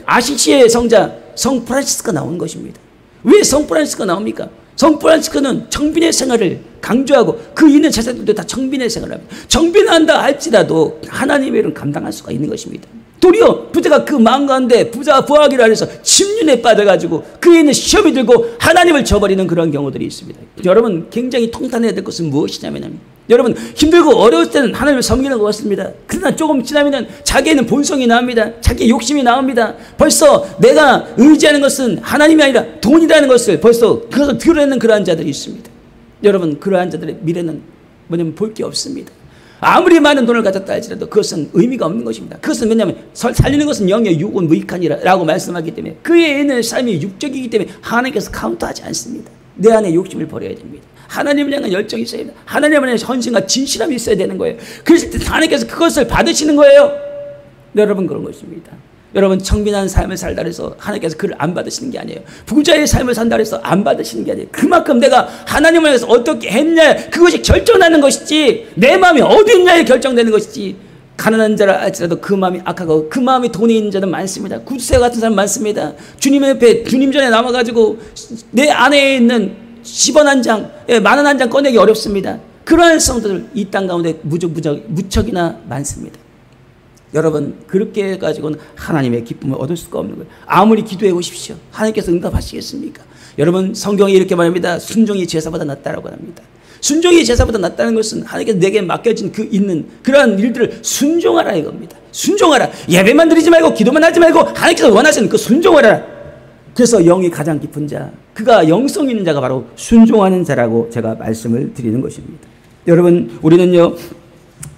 아시시의 성자 성 프란시스코가 나온 것입니다. 왜 성 프란시스코가 나옵니까? 성 프란시스코는 정빈의 생활을 강조하고 그 있는 제자들도 다 정빈의 생활을 합니다. 정빈한다 할지라도 하나님의 일은 감당할 수가 있는 것입니다. 도리어 부자가 그 마음 가운데 부하기를 하면서 침륜에 빠져가지고 그에 있는 시험이 들고 하나님을 저버리는 그런 경우들이 있습니다. 여러분, 굉장히 통탄해야 될 것은 무엇이냐면, 여러분, 힘들고 어려울 때는 하나님을 섬기는 것 같습니다. 그러나 조금 지나면 자기에는 본성이 나옵니다. 자기의 욕심이 나옵니다. 벌써 내가 의지하는 것은 하나님이 아니라 돈이라는 것을 벌써 그것을 드러내는 그러한 자들이 있습니다. 여러분, 그러한 자들의 미래는 뭐냐면 볼 게 없습니다. 아무리 많은 돈을 가졌다 할지라도 그것은 의미가 없는 것입니다. 그것은 왜냐하면 살리는 것은 영의 육은 무익하니라라고 말씀하기 때문에 그의 있는 삶이 육적이기 때문에 하나님께서 카운트하지 않습니다. 내 안에 욕심을 버려야 됩니다. 하나님을 향한 열정이 있어야 됩니다. 하나님을 향한 헌신과 진실함이 있어야 되는 거예요. 그랬을 때 하나님께서 그것을 받으시는 거예요. 여러분, 그런 것입니다. 여러분, 청빈한 삶을 살다 해서 하나님께서 그를 안 받으시는 게 아니에요. 부자의 삶을 산다 해서 안 받으시는 게 아니에요. 그만큼 내가 하나님을 위해서 어떻게 했냐, 그것이 결정나는 것이지, 내 마음이 어디 있냐에 결정되는 것이지. 가난한 자라 할지라도 그 마음이 악하고 그 마음이 돈에 있는 자는 많습니다. 구두쇠 같은 사람 많습니다. 주님 옆에, 주님 전에 남아가지고 내 안에 있는 10원 한 장, 10,000원 한 장 꺼내기 어렵습니다. 그러한 성도들 이 땅 가운데 무척이나 많습니다. 여러분, 그렇게 해가지고는 하나님의 기쁨을 얻을 수가 없는 거예요. 아무리 기도해 오십시오. 하나님께서 응답하시겠습니까? 여러분, 성경에 이렇게 말합니다. 순종이 제사보다 낫다라고 합니다. 순종이 제사보다 낫다는 것은 하나님께서 내게 맡겨진 그 있는 그러한 일들을 순종하라 이겁니다. 순종하라. 예배만 드리지 말고 기도만 하지 말고 하나님께서 원하시는 그 순종을 하라. 그래서 영이 가장 깊은 자, 그가 영성 있는 자가 바로 순종하는 자라고 제가 말씀을 드리는 것입니다. 여러분, 우리는요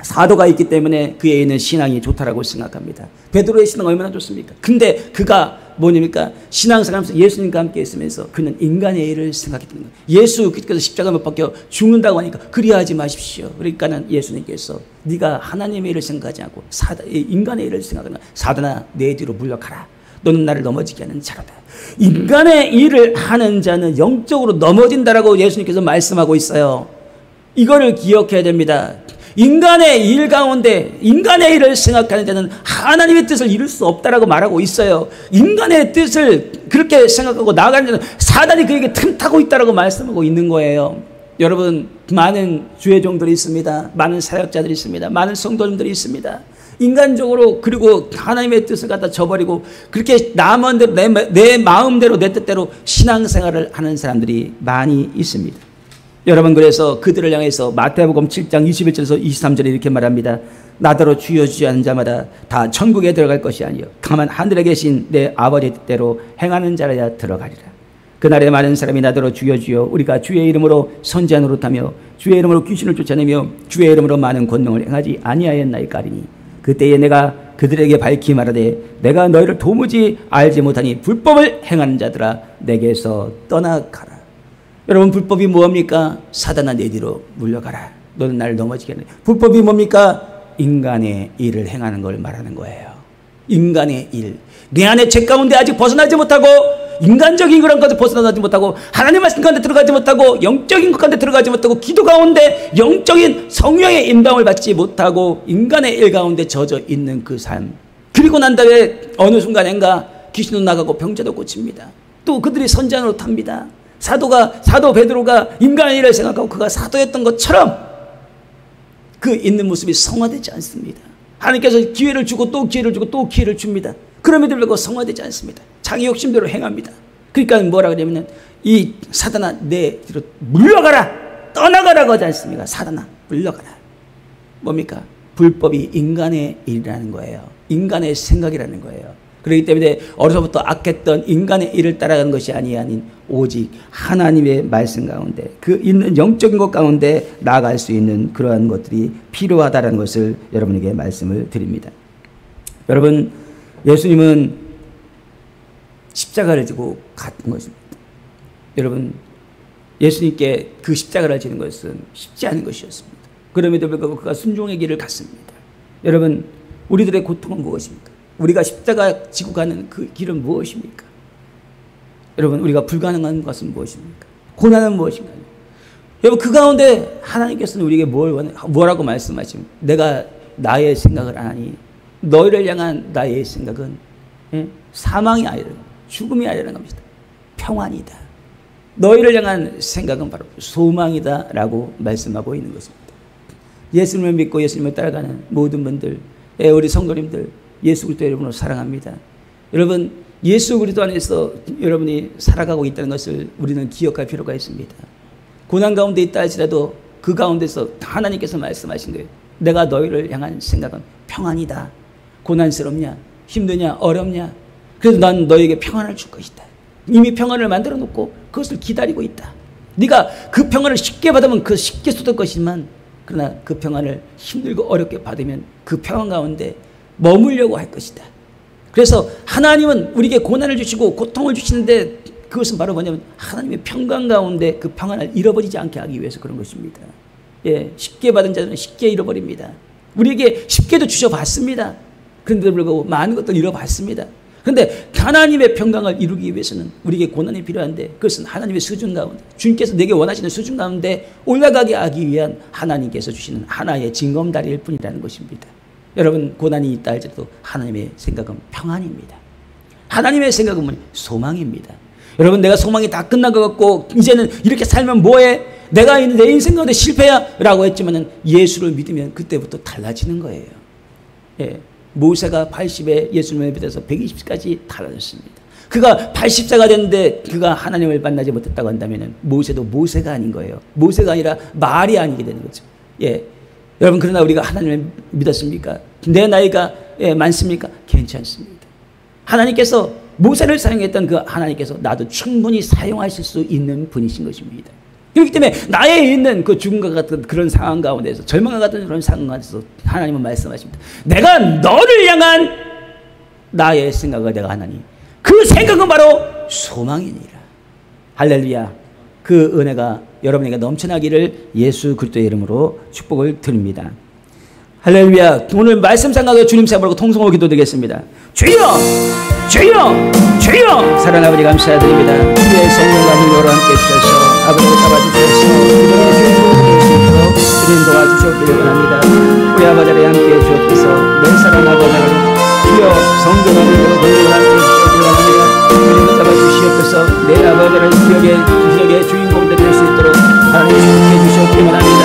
사도가 있기 때문에 그에 있는 신앙이 좋다라고 생각합니다. 베드로의 신앙 얼마나 좋습니까? 근데 그가 뭐냐니까 신앙생활하면서 예수님과 함께 있으면서 그는 인간의 일을 생각했던 거예요. 예수께서 십자가 못 박혀 죽는다고 하니까 그리하지 마십시오. 그러니까는 예수님께서 네가 하나님의 일을 생각하지 않고 인간의 일을 생각하는 사단아, 내 뒤로 물러가라. 너는 나를 넘어지게 하는 자로다. 인간의 일을 하는 자는 영적으로 넘어진다라고 예수님께서 말씀하고 있어요. 이거를 기억해야 됩니다. 인간의 일 가운데 인간의 일을 생각하는 자는 하나님의 뜻을 이룰 수 없다라고 말하고 있어요. 인간의 뜻을 그렇게 생각하고 나아가는 자는 사단이 그에게 틈타고 있다라고 말씀하고 있는 거예요. 여러분, 많은 주의 종들이 있습니다. 많은 사역자들이 있습니다. 많은 성도님들이 있습니다. 인간적으로 그리고 하나님의 뜻을 갖다 저버리고 그렇게 남은 내 마음대로 내 뜻대로 신앙생활을 하는 사람들이 많이 있습니다. 여러분, 그래서 그들을 향해서 마태복음 7장 21절에서 23절에 이렇게 말합니다. 나더러 주여 주여 하는 자마다 다 천국에 들어갈 것이 아니요 다만 하늘에 계신 내 아버지 뜻대로 행하는 자라야 들어가리라. 그날에 많은 사람이 나더러 주여 주여 우리가 주의 이름으로 선지자 노릇하며 주의 이름으로 귀신을 쫓아내며 주의 이름으로 많은 권능을 행하지 아니하였나이까 하리니 그때에 내가 그들에게 밝히 말하되 내가 너희를 도무지 알지 못하니 불법을 행하는 자들아 내게서 떠나가라. 여러분, 불법이 뭐합니까? 사단아 내 뒤로 물러가라. 너는 나를 넘어지게 하네. 불법이 뭡니까? 인간의 일을 행하는 걸 말하는 거예요. 인간의 일. 내 안에 죄 가운데 아직 벗어나지 못하고 인간적인 그런 것에 벗어나지 못하고 하나님 말씀 가운데 들어가지 못하고 영적인 것 가운데 들어가지 못하고 기도 가운데 영적인 성령의 인방을 받지 못하고 인간의 일 가운데 젖어 있는 그 삶. 그리고 난 다음에 어느 순간인가 귀신도 나가고 병자도 고칩니다. 또 그들이 선지자로 탑니다. 사도 베드로가 인간의 일을 생각하고 그가 사도였던 것처럼 그 있는 모습이 성화되지 않습니다. 하나님께서 기회를 주고 또 기회를 주고 또 기회를 줍니다. 그럼에도 불구하고 성화되지 않습니다. 자기 욕심대로 행합니다. 그러니까 뭐라 그러냐면 이 사단아 내 뒤로 물러가라 떠나가라고 하지 않습니까? 사단아 물러가라. 뭡니까? 불법이 인간의 일이라는 거예요. 인간의 생각이라는 거예요. 그렇기 때문에 어려서부터 악했던 인간의 일을 따라가는 것이 아닌 오직 하나님의 말씀 가운데 그 있는 영적인 것 가운데 나아갈 수 있는 그러한 것들이 필요하다는 것을 여러분에게 말씀을 드립니다. 여러분, 예수님은 십자가를 지고 갔던 것입니다. 여러분, 예수님께 그 십자가를 지는 것은 쉽지 않은 것이었습니다. 그럼에도 불구하고 그가 순종의 길을 갔습니다. 여러분, 우리들의 고통은 무엇입니까? 우리가 십자가 지고 가는 그 길은 무엇입니까? 여러분, 우리가 불가능한 것은 무엇입니까? 고난은 무엇인가요? 여러분, 그 가운데 하나님께서는 우리에게 뭐라고 말씀하십니까? 내가 나의 생각을 안 하니 너희를 향한 나의 생각은 사망이 아니라 죽음이 아니라는 겁니다. 평안이다. 너희를 향한 생각은 바로 소망이다 라고 말씀하고 있는 것입니다. 예수님을 믿고 예수님을 따라가는 모든 분들, 우리 성도님들 예수 그리스도 이름으로 사랑합니다. 여러분, 예수 그리스도 안에서 여러분이 살아가고 있다는 것을 우리는 기억할 필요가 있습니다. 고난 가운데 있다 할지라도 그 가운데서 하나님께서 말씀하신 거예요. 내가 너희를 향한 생각은 평안이다. 고난스럽냐? 힘드냐? 어렵냐? 그래도 난 너에게 평안을 줄 것이다. 이미 평안을 만들어 놓고 그것을 기다리고 있다. 네가 그 평안을 쉽게 받으면 그 쉽게 쏟을 것이지만 그러나 그 평안을 힘들고 어렵게 받으면 그 평안 가운데 머물려고 할 것이다. 그래서 하나님은 우리에게 고난을 주시고 고통을 주시는데 그것은 바로 뭐냐면 하나님의 평강 가운데 그 평안을 잃어버리지 않게 하기 위해서 그런 것입니다. 쉽게 받은 자들은 쉽게 잃어버립니다. 우리에게 쉽게도 주셔봤습니다. 그런데도 불구하고 많은 것들을 잃어봤습니다. 그런데 하나님의 평강을 이루기 위해서는 우리에게 고난이 필요한데 그것은 하나님의 수준 가운데 주님께서 내게 원하시는 수준 가운데 올라가게 하기 위한 하나님께서 주시는 하나의 징검다리일 뿐이라는 것입니다. 여러분, 고난이 있다 할지라도 하나님의 생각은 평안입니다. 하나님의 생각은 소망입니다. 여러분, 내가 소망이 다 끝난 것 같고 이제는 이렇게 살면 뭐해? 내가 내 인생 가운데 실패야 라고 했지만은 예수를 믿으면 그때부터 달라지는 거예요. 모세가 80에 예수님을 믿어서 120까지 달라졌습니다. 그가 80자가 됐는데 그가 하나님을 만나지 못했다고 한다면 모세도 모세가 아닌 거예요. 모세가 아니라 말이 아니게 되는 거죠. 여러분, 그러나 우리가 하나님을 믿었습니까? 내 나이가 많습니까? 괜찮습니다. 하나님께서 모세를 사용했던 그 하나님께서 나도 충분히 사용하실 수 있는 분이신 것입니다. 그렇기 때문에 나에 있는 그 죽음과 같은 그런 상황 가운데서 절망과 같은 그런 상황 가운데서 하나님은 말씀하십니다. 내가 너를 향한 나의 생각을 내가 하나니 그 생각은 바로 소망이니라. 할렐루야. 그 은혜가 여러분에게 넘쳐나기를 예수 그리스도의 이름으로 축복을 드립니다. 할렐루야. 오늘 말씀 생각에 주님 생각하고 통성으로 기도드리겠습니다. 주여! 주여! 주여! 사랑하는 아버지 감사드립니다. 주의 성령과 능력으로 함께 주셔서 아버지를 잡아주셔서 우리의 주님으로 주님 도와주셨기를 원합니다. 우리 아버지를 함께 주옵소서. 내 사랑 아버지를 주여 성령과 능력으로 함께 주시기를 원합니다. 주님을 잡아주시옵소서. 내 아버지를 기억의 주인공들 될 수 있도록 하나님 주님께 주셨기를 원합니다.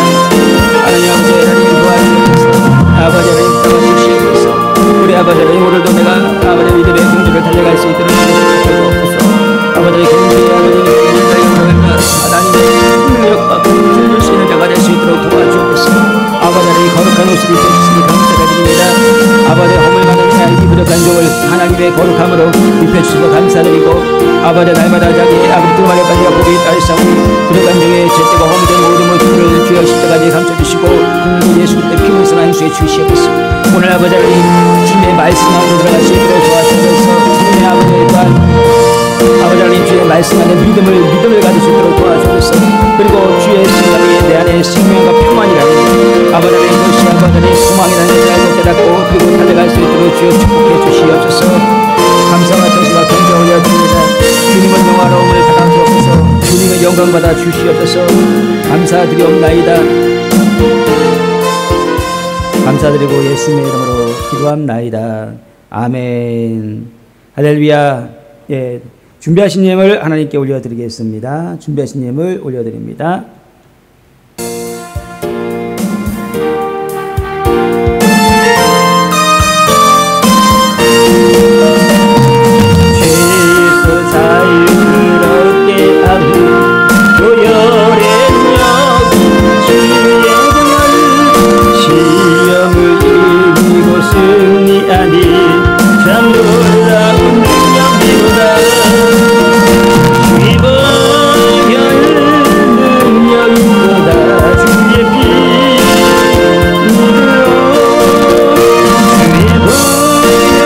하나님 아버지 하나님 도와주옵소서. 아버지를 잡아주시옵소서. 우리 아버지를 오늘도 내가 아버지 믿음의 경주를 달려갈 수 있도록 주옵소서. 아버지의 경주에 하나님의 능력과 힘을 수 있는 자가 될 수 있도록 도와주옵소서. 아버지의 거룩한 옷을 입혀주시니 감사드립니다. 아버지의 허물받은 이 부족한 종을 하나님의 거룩함으로 입혀주셔서 감사드리고 아버지 날마다 자기 때에 아버지 두 마리의 반지가 고개에 딸싸우니 그들간 중에 제때가 허무된 모든 모습을 주여 십자가에 감춰주시고 국민 예수 그때 피문선 안수에 주시옵소서. 오늘 아버지 하나님 주님의 말씀 안으로 들어갈 수 있도록 도와주셔서 주님의 아버지 또한 아버지 하나님 주의 말씀 안에 믿음을 가질 수 있도록 도와주셔서 그리고 주의 생각이 내 안에 생명과 평안이라는 아버지 하나님 것이 아버지 하나님 소망이라는 것을 알고 깨닫고 그리고 달려갈 수 있도록 주여 축복해 주시옵소서. 감사와 전수와 경배 올려드립니다. 주님은 영화로움을 받아 주옵소서. 주님은 영광 받아 주시옵소서. 감사드리옵나이다. 감사드리고 예수님의 이름으로 기도합나이다. 아멘. 할렐루야. 예, 준비하신 예물 하나님께 올려드리겠습니다. 준비하신 예물 올려드립니다. 죄에서 자유롭게 하는 고열의 여기 주의 공을 시험을 이기고 승리하니 참 놀라운 능력이로다. 주의 보혈 능력이로다. 주의 피 믿으러 주의 보혈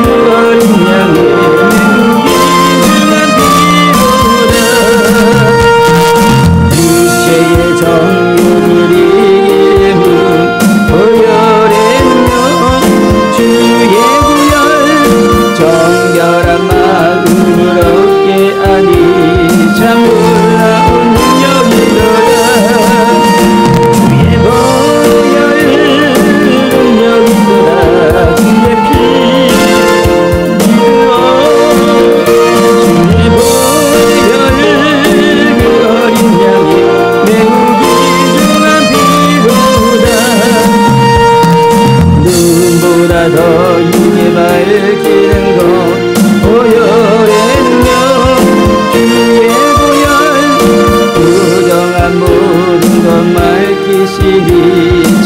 그 어린 양의 귀중한 피로다. 육체의 정욕을 이기는 보혈의 능력 주의 구열 정결한 마음을 얻게 하니 참 놀라운 능력이로다. 주의 보혈 능력이로다. 주의 피 믿으러 주의 보혈 그 어린 양의 매우 귀중한 피로다. 눈보다 더 이게 밝히는 것 보혈의 능력 주의 보혈 부정한 모든 것 밝히시니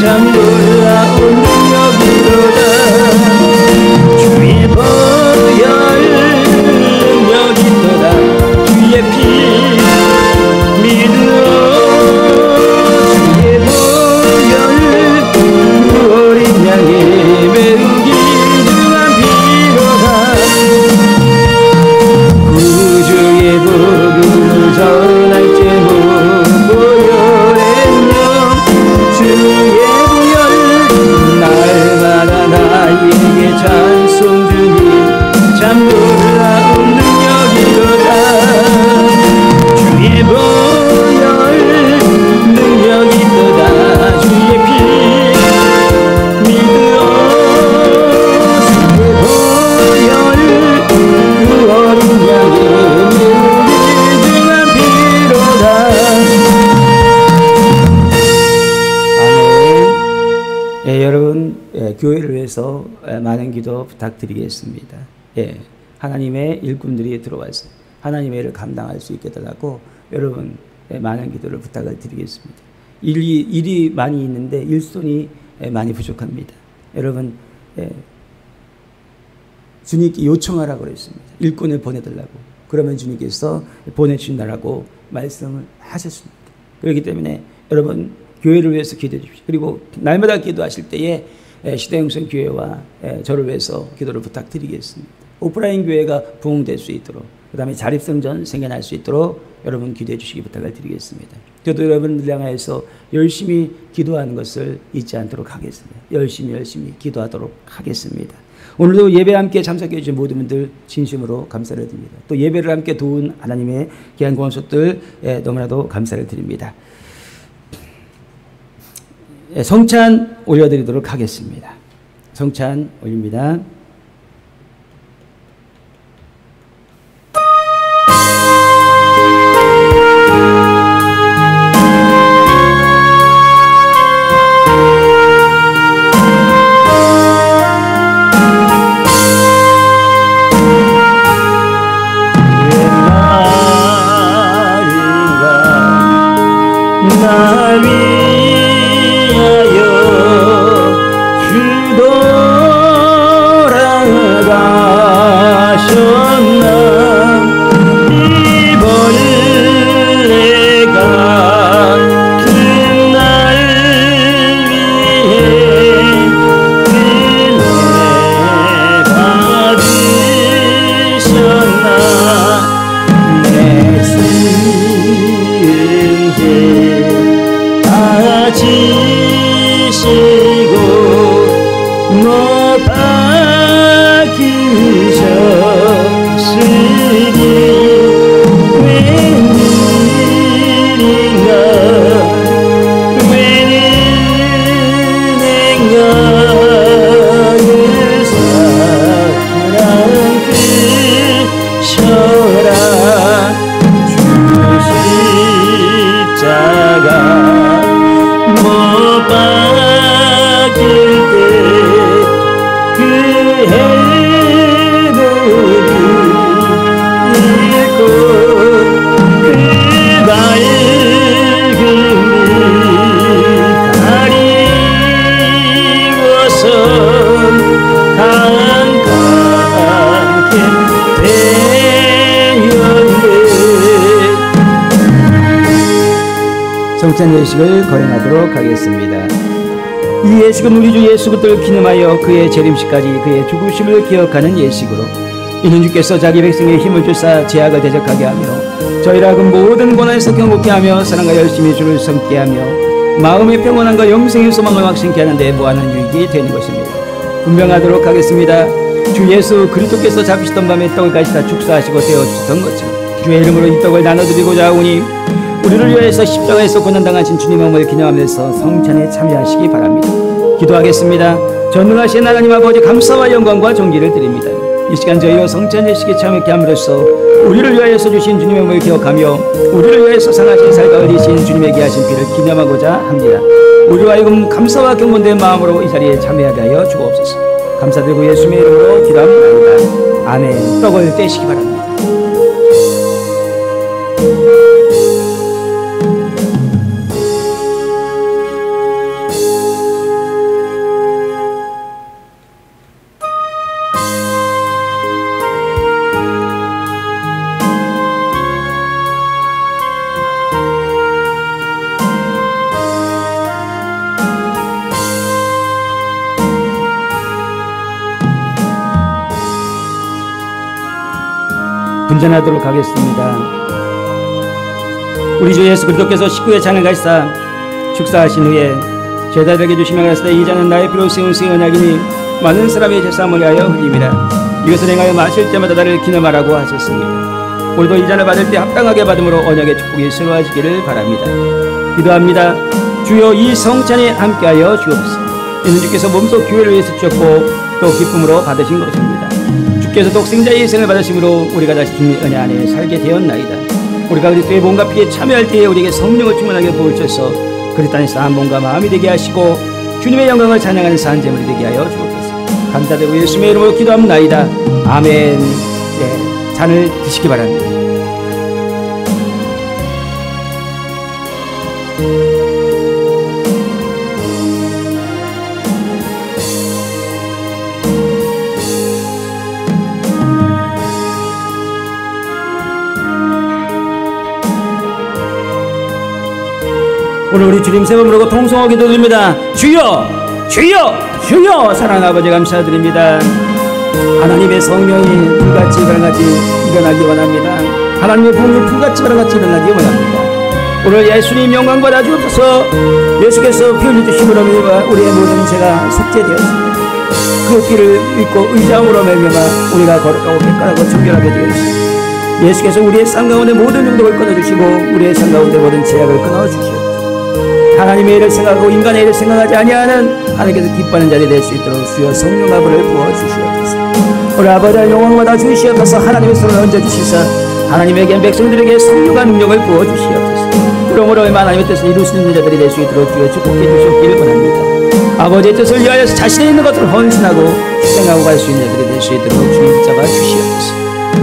참 놀라운 능력이로다. 주의 보혈 능력이로다. 주의 피 믿으러 주의 보혈 그 어린 양의 매우 귀중한 피로다. 구주의 복음을 전할 제목 보혈의 능력 주의 보혈 날마다 나에게 찬송 주니 참 놀라운 능력이로다. 주의 보혈 능력이로다. 주의 피 믿으러 주의 보혈 그 어린 양의 매우 귀중한 피로다. 아멘. 예, 여러분 교회를 위해서 많은 기도 부탁드리겠습니다. 예, 하나님의 일꾼들이 들어와서 하나님의 일을 감당할 수 있게 달라고 여러분 많은 기도를 부탁을 드리겠습니다. 일이 많이 있는데 일손이 많이 부족합니다. 여러분 주님께 요청하라고 그랬습니다. 일꾼을 보내달라고. 그러면 주님께서 보내주신다라고 말씀을 하셨습니다. 그렇기 때문에 여러분 교회를 위해서 기도해 주십시오. 그리고 날마다 기도하실 때에 시대영성 교회와 저를 위해서 기도를 부탁드리겠습니다. 오프라인 교회가 부흥될 수 있도록, 그 다음에 자립성전 생겨날 수 있도록 여러분 기도해 주시기 부탁을 드리겠습니다. 저도 여러분들 향해서 열심히 기도하는 것을 잊지 않도록 하겠습니다. 열심히 기도하도록 하겠습니다. 오늘도 예배 함께 참석해 주신 모든 분들 진심으로 감사를 드립니다. 또 예배를 함께 도운 하나님의 귀한 권속들 너무나도 감사를 드립니다. 성찬 올려드리도록 하겠습니다. 성찬 올립니다. 성찬 예식을 거행하도록 하겠습니다. 이 예식은 우리 주 예수 그리스도를 기념하여 그의 재림식까지 그의 죽으심을 기억하는 예식으로 이는 주께서 자기 백성의 힘을 주사 제약을 대적하게 하며 저희라 하여금 모든 고난에서 경고케 하며 사랑과 열심히 주를 섬게 하며 마음의 평온함과 영생의 소망을 확신케 하는데 무한한 유익이 되는 것입니다. 분명하도록 하겠습니다. 주 예수 그리스도께서 잡히시던 밤에 떡을 가시다 축사하시고 되어주셨던 것처럼 주의 이름으로 이 떡을 나눠드리고자 하오니 우리를 위하여서 십자가에서 고난당하신 주님의 몸을 기념하면서 성찬에 참여하시기 바랍니다. 기도하겠습니다. 전능하신 하나님 아버지 감사와 영광과 존귀를 드립니다. 이 시간 저희와 성찬 예식에 참여하게 함으로써 우리를 위하여서 주신 주님의 몸을 기억하며 우리를 위하여서 상하신 살과 흘리신 주님의 귀하신 피를 기념하고자 합니다. 우리와 하여금 감사와 경건된 마음으로 이 자리에 참여하게 하여 주옵소서. 감사드리고 예수님의 이름으로 기도합니다. 아멘. 떡을 떼시기 바랍니다. 분전하도록 하겠습니다. 우리 주 예수 그리스도께서 식구의 잔을 가시사 축사하신 후에 제자들에게 주시며 가시되 이 잔은 나의 피로 세운 새 언약이니 많은 사람의 죄사함을 위하여 흘림이라. 이것을 행하여 마실 때마다 나를 기념하라고 하셨습니다. 우리도 이 잔을 받을 때 합당하게 받음으로 언약의 축복이 서로하시기를 바랍니다. 기도합니다. 주여 이 성찬에 함께하여 주옵소서. 이는 주께서 몸소 교회를 위해서 주셨고 또 기쁨으로 받으신 것입니다. 주께서 독생자의 희생을 받으심으로 우리가 다시 주님의 은혜 안에 살게 되었나이다. 우리가 그리스도의 몸과 피에 참여할 때에 우리에게 성령을 충만하게 부어주셔서 그리스도 안에서 한 몸과 마음이 되게 하시고 주님의 영광을 찬양하는 산재물이 되게 하여 주옵소서. 감사드리고 예수님의 이름으로 기도합나이다. 아멘. 네, 잔을 드시기 바랍니다. 오늘 우리 주님 세 번 부르고 통성하고 기도드립니다. 주여 주여 주여. 사랑하는 아버지 감사드립니다. 하나님의 성령이 불같이 바람같이 일어나기 원합니다. 하나님의 부흥이 불같이 바람같이 일어나기 원합니다. 오늘 예수님 영광 받아 주옵소서. 예수께서 피 흘리심으로 우리의 모든 죄가 속죄되었습니다. 그 피를 믿고 의장으로 말미암아 우리가 거룩하고 깨끗하고 정결하게 되었습니다. 예수께서 우리의 삶 가운데 모든 용독을 끊어주시고 우리의 삶 가운데 모든 제약을 끊어주시옵소서. 하나님의 일을 생각하고 인간의 일을 생각하지 아니하는 하나님께서 기뻐하는 자리 될 수 있도록 주여 성령 아버를 부어주시옵소서. 우리 아버지의 영광받아 주시옵소서. 하나님의 손을 얹어주시사 하나님에게 백성들에게 성령과 능력을 부어주시옵소서. 그러므로 하나님의 뜻을 이룰 수 있는 자들이 될 수 있도록 주여 축복해 주시옵기를 원합니다. 아버지의 뜻을 위하여 자신의 있는 것들을 헌신하고 실행하고 갈 수 있는 자들이 될 수 있도록 주님 붙잡아 주시옵소서.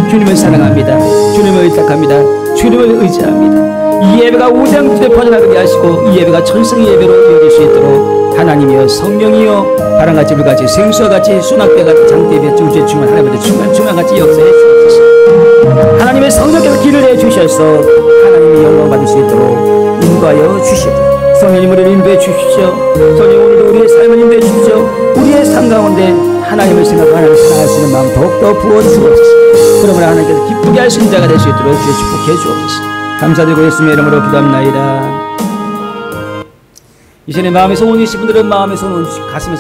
주님을 사랑합니다. 주님을 의탁합니다. 주님을 의지합니다. 이 예배가 우장주에 퍼져나가게 하시고 이 예배가 천성의 예배로 이어질 수 있도록 하나님이여 성령이여 바람같이 불같이 생수와 같이 수납대같이 장대같이 우주의 충만 하나님의 충만같이 역사해 주옵소서. 하나님의 성령께서 길을 내주셔서 하나님의 영광 받을 수 있도록 인도하여 주시옵소서. 성령님 우리를 인도해 주십시오. 성령 오늘도 우리의 삶을 인도해 주십시오. 우리의 삶 가운데 하나님을 생각하고 하나님을 사랑할 수 있는 마음 더욱더 부어주옵소서. 그러므로 하나님께서 기쁘게 할 수 있는 자가 될 수 있도록 주여 축복해 주옵소서. 감사드리고 예수님의 이름으로 기도합나이다. 이 시간에 마음의 소원이 있으신 분들은 마음의 소원 얹으시고 가슴에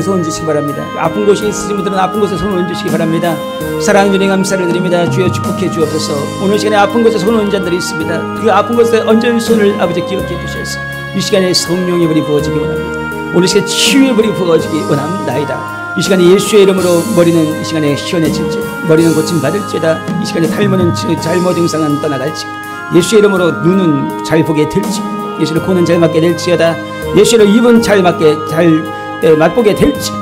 손 얹으시기 바랍니다. 아픈 곳이 있으신 분들은 아픈 곳에 손을 얹으시기 바랍니다. 사랑하는 주님 감사를 드립니다. 주여 축복해 주옵소서. 오늘 시간에 아픈 곳에 손을 얹은 자들이 있습니다. 그 아픈 곳에 얹은 손을 아버지 기억해 주셔서 이 시간에 성령의 불이 부어지기 원합니다. 오늘 시간에 치유의 불이 부어지기 원합니다. 이 시간에 예수의 이름으로 머리는 이 시간에 시원해질지 머리는 고침받을지다. 이 시간에 탈모는 잘못 증상은 떠나갈지 예수의 이름으로 눈은 잘 보게 될지 예수의 코는 잘 맞게 될지어다. 예수의 입은 잘 맛보게 될지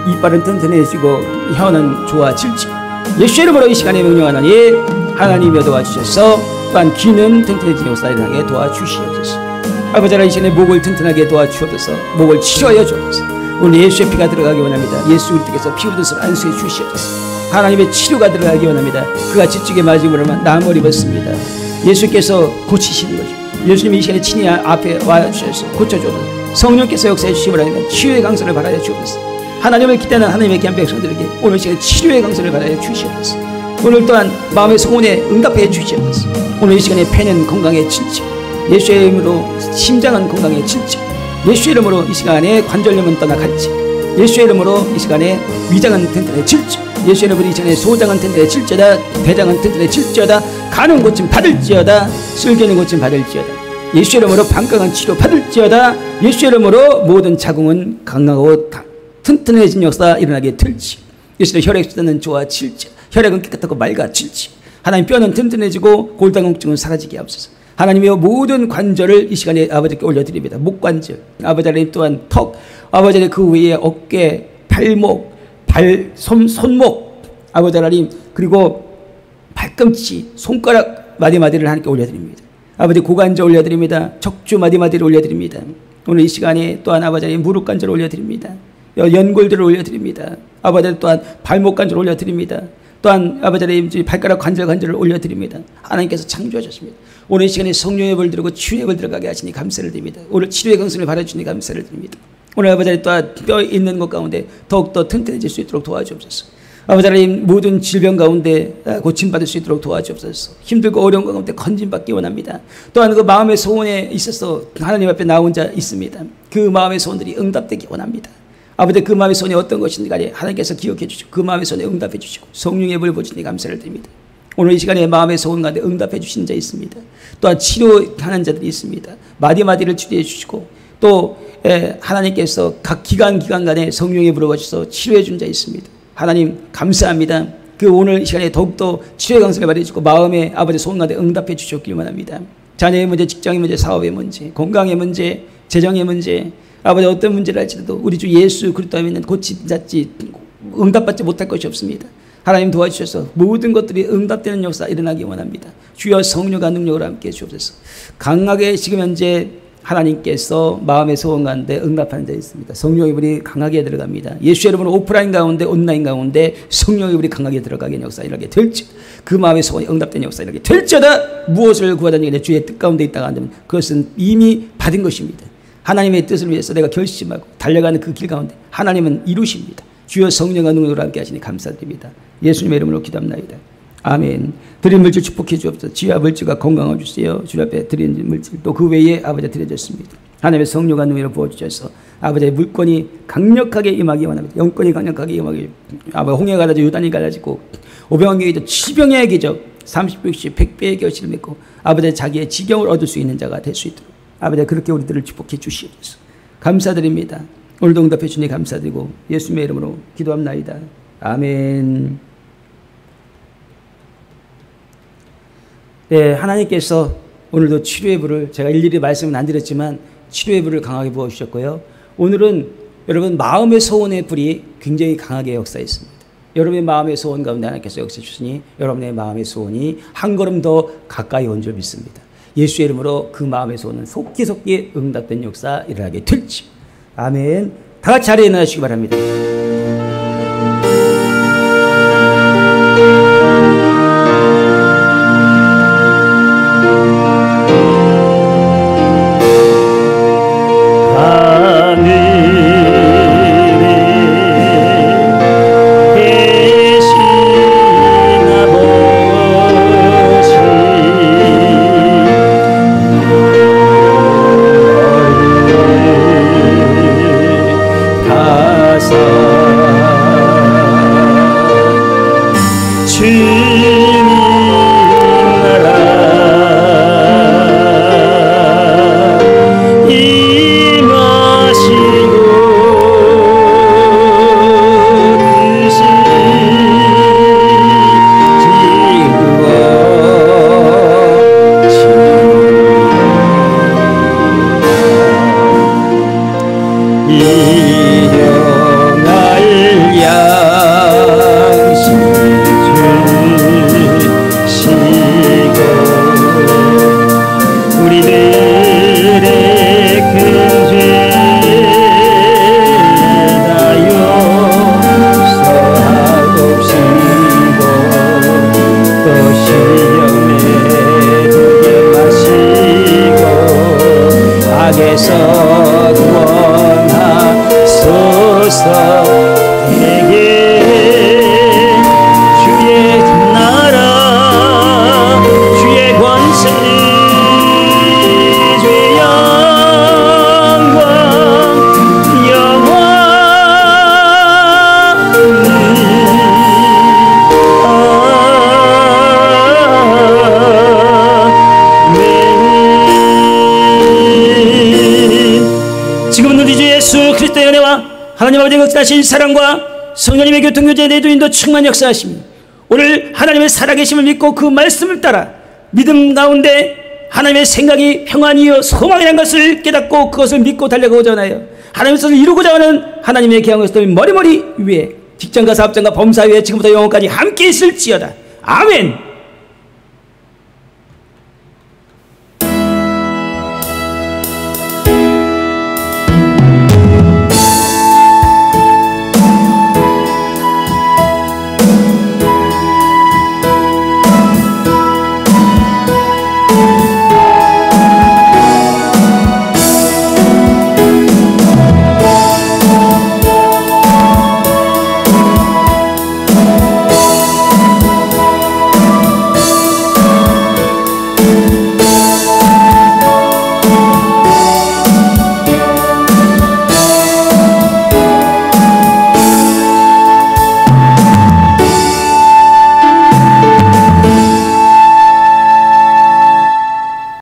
이빨은 튼튼해지고 혀는 좋아질지 예수의 이름으로 이 시간에 명령하나니 하나님이 도와주셔서 또한 귀는 튼튼해지고 살아나게 도와주시옵소서. 아버지 하나님 이 시간에 목을 튼튼하게 도와주옵소서. 목을 치료하여 주옵소서. 오늘 예수의 피가 들어가기 원합니다. 예수 그리스도께서 피 묻으서 안수해 주시옵소서. 하나님의 치료가 들어가기 원합니다. 그가 지적에 맞음으로만 나음을 입었습니다. 예수께서 고치시는 거죠. 예수님이 이 시간에 친히 앞에 와주셔서 고쳐주옵소서. 성령께서 역사해 주시기 바랍니다. 치유의 강선을 바라여 주옵소서. 하나님을 기대하는 하나님의 귀한 백성들에게 오늘 시간에 치료의 강선을 바라여 주시옵소서. 오늘 또한 마음의 소원에 응답해 주시옵소서. 오늘 이 시간에 폐는 건강에 칠지, 예수의 이름으로 심장은 건강에 칠지, 예수의 이름으로 이 시간에 관절염은 떠나갈지, 예수의 이름으로 이 시간에 위장은 튼튼해질지, 예수의 이름으로 이 시간에 소장은 튼튼해질지어다, 대장은 튼튼해질지어다, 간은 고침 받을지어다, 쓸개는 고침 받을지어다, 예수의 이름으로 방광은 치료 받을지어다, 예수의 이름으로 모든 자궁은 강하고 튼튼해진 역사 일어나게 될지, 예수의 혈액 수단은 좋아질지, 혈액은 깨끗하고 맑아질지, 하나님 뼈는 튼튼해지고 골다공증은 사라지게 하옵소서. 하나님의 모든 관절을 이 시간에 아버지께 올려드립니다. 목관절, 아버지 하나님 또한 턱, 아버지 하나님 그 위에 어깨, 발목, 손목, 아버지 하나님 그리고 발꿈치, 손가락 마디마디를 하나님께 올려드립니다. 아버지 고관절 올려드립니다. 척추 마디마디를 올려드립니다. 오늘 이 시간에 또한 아버지 하나님 무릎 관절 올려드립니다. 연골들을 올려드립니다. 아버지 하나님 또한 발목 관절 올려드립니다. 또한 아버지 하나님 발가락 관절을 올려드립니다. 하나님께서 창조하셨습니다. 오늘 이 시간에 성령의 불 들고 치유의 불 들어가게 하시니 감사를 드립니다. 오늘 치료의 강선을 바라주니 감사를 드립니다. 오늘 아버지 하나님 또한 뼈 있는 것 가운데 더욱더 튼튼해질 수 있도록 도와주옵소서. 아버지 하나님 모든 질병 가운데 고침받을 수 있도록 도와주옵소서. 힘들고 어려운 가운데 건진받기 원합니다. 또한 그 마음의 소원에 있어서 하나님 앞에 나온 자 있습니다. 그 마음의 소원들이 응답되기 원합니다. 아버지 그 마음의 소원이 어떤 것인지 간에 하나님께서 기억해 주시고 그 마음의 소원에 응답해 주시고 성령의 불 보시니 감사를 드립니다. 오늘 이 시간에 마음의 소원 가운데 응답해 주신 자 있습니다. 또한 치료하는 자들이 있습니다. 마디마디를 치료해 주시고 또 하나님께서 각 기간 간에 성령의 불을 보셔서 치료해 준 자 있습니다. 하나님 감사합니다. 그 오늘 이 시간에 더욱더 치료의 강선을 말해주고 마음의 아버지 소원 가운데 응답해 주셨길 원합니다. 자녀의 문제, 직장의 문제, 사업의 문제, 건강의 문제, 재정의 문제, 아버지 어떤 문제를 할지라도 우리 주 예수 그리스도 안에는 고침받지 응답받지 못할 것이 없습니다. 하나님 도와주셔서 모든 것들이 응답되는 역사 일어나기 원합니다. 주여 성령과 능력으로 함께해 주옵소서. 강하게 지금 현재 하나님께서 마음의 소원 가운데 응답하는 자 있습니다. 성령의 불이 강하게 들어갑니다. 예수의 이름으로 오프라인 가운데 온라인 가운데 성령의 불이 강하게 들어가게 역사 일어나게 될지, 그 마음의 소원이 응답되는 역사 일어나게 될지어다. 무엇을 구하다니 내 주의 뜻 가운데 있다가 한다면 그것은 이미 받은 것입니다. 하나님의 뜻을 위해서 내가 결심하고 달려가는 그 길 가운데 하나님은 이루십니다. 주여 성령과 능력으로 함께 하시니 감사드립니다. 예수님의 이름으로 기도합나이다. 아멘. 드린 물질 축복해 주옵소서. 지혜와 물질과 건강을 주세요. 주 앞에 드린 물질 또 그 외에 아버지 드려졌습니다. 하나님의 성령과 능력을 부어주셔서 아버지의 물권이 강력하게 임하기 원합니다. 영권이 강력하게 임하기. 아버지 홍해 갈라지고 요단이 갈라지고 오병이의 기적, 치병의 기적, 30, 60, 100배의 결실을 맺고 아버지 자기의 지경을 얻을 수 있는 자가 될 수 있도록 아버지 그렇게 우리들을 축복해 주시옵소서. 감사드립니다. 오늘도 응답해 주니 감사드리고 예수님의 이름으로 기도합나이다. 아멘. 네, 하나님께서 오늘도 치료의 불을 제가 일일이 말씀은 안 드렸지만 치료의 불을 강하게 부어주셨고요. 오늘은 여러분 마음의 소원의 불이 굉장히 강하게 역사했습니다. 여러분의 마음의 소원 가운데 하나님께서 역사해 주시니 여러분의 마음의 소원이 한 걸음 더 가까이 온 줄 믿습니다. 예수의 이름으로 그 마음의 소원은 속기속기 응답된 역사 일어나게 될지. 아멘. 다 같이 자리에 일어나시기 바랍니다. 가사 하나님 아버지의 역사하신 사랑과 성령님의 교통교제 내주인도 충만 역사하시며 오늘 하나님의 살아계심을 믿고 그 말씀을 따라 믿음 가운데 하나님의 생각이 평안이요 소망이라는 것을 깨닫고 그것을 믿고 달려가고자 하나요 하나님의 뜻을 이루고자 하는 하나님의 계획을 머리머리 위에 직장과 사업장과 범사위에 지금부터 영원까지 함께 있을지어다. 아멘.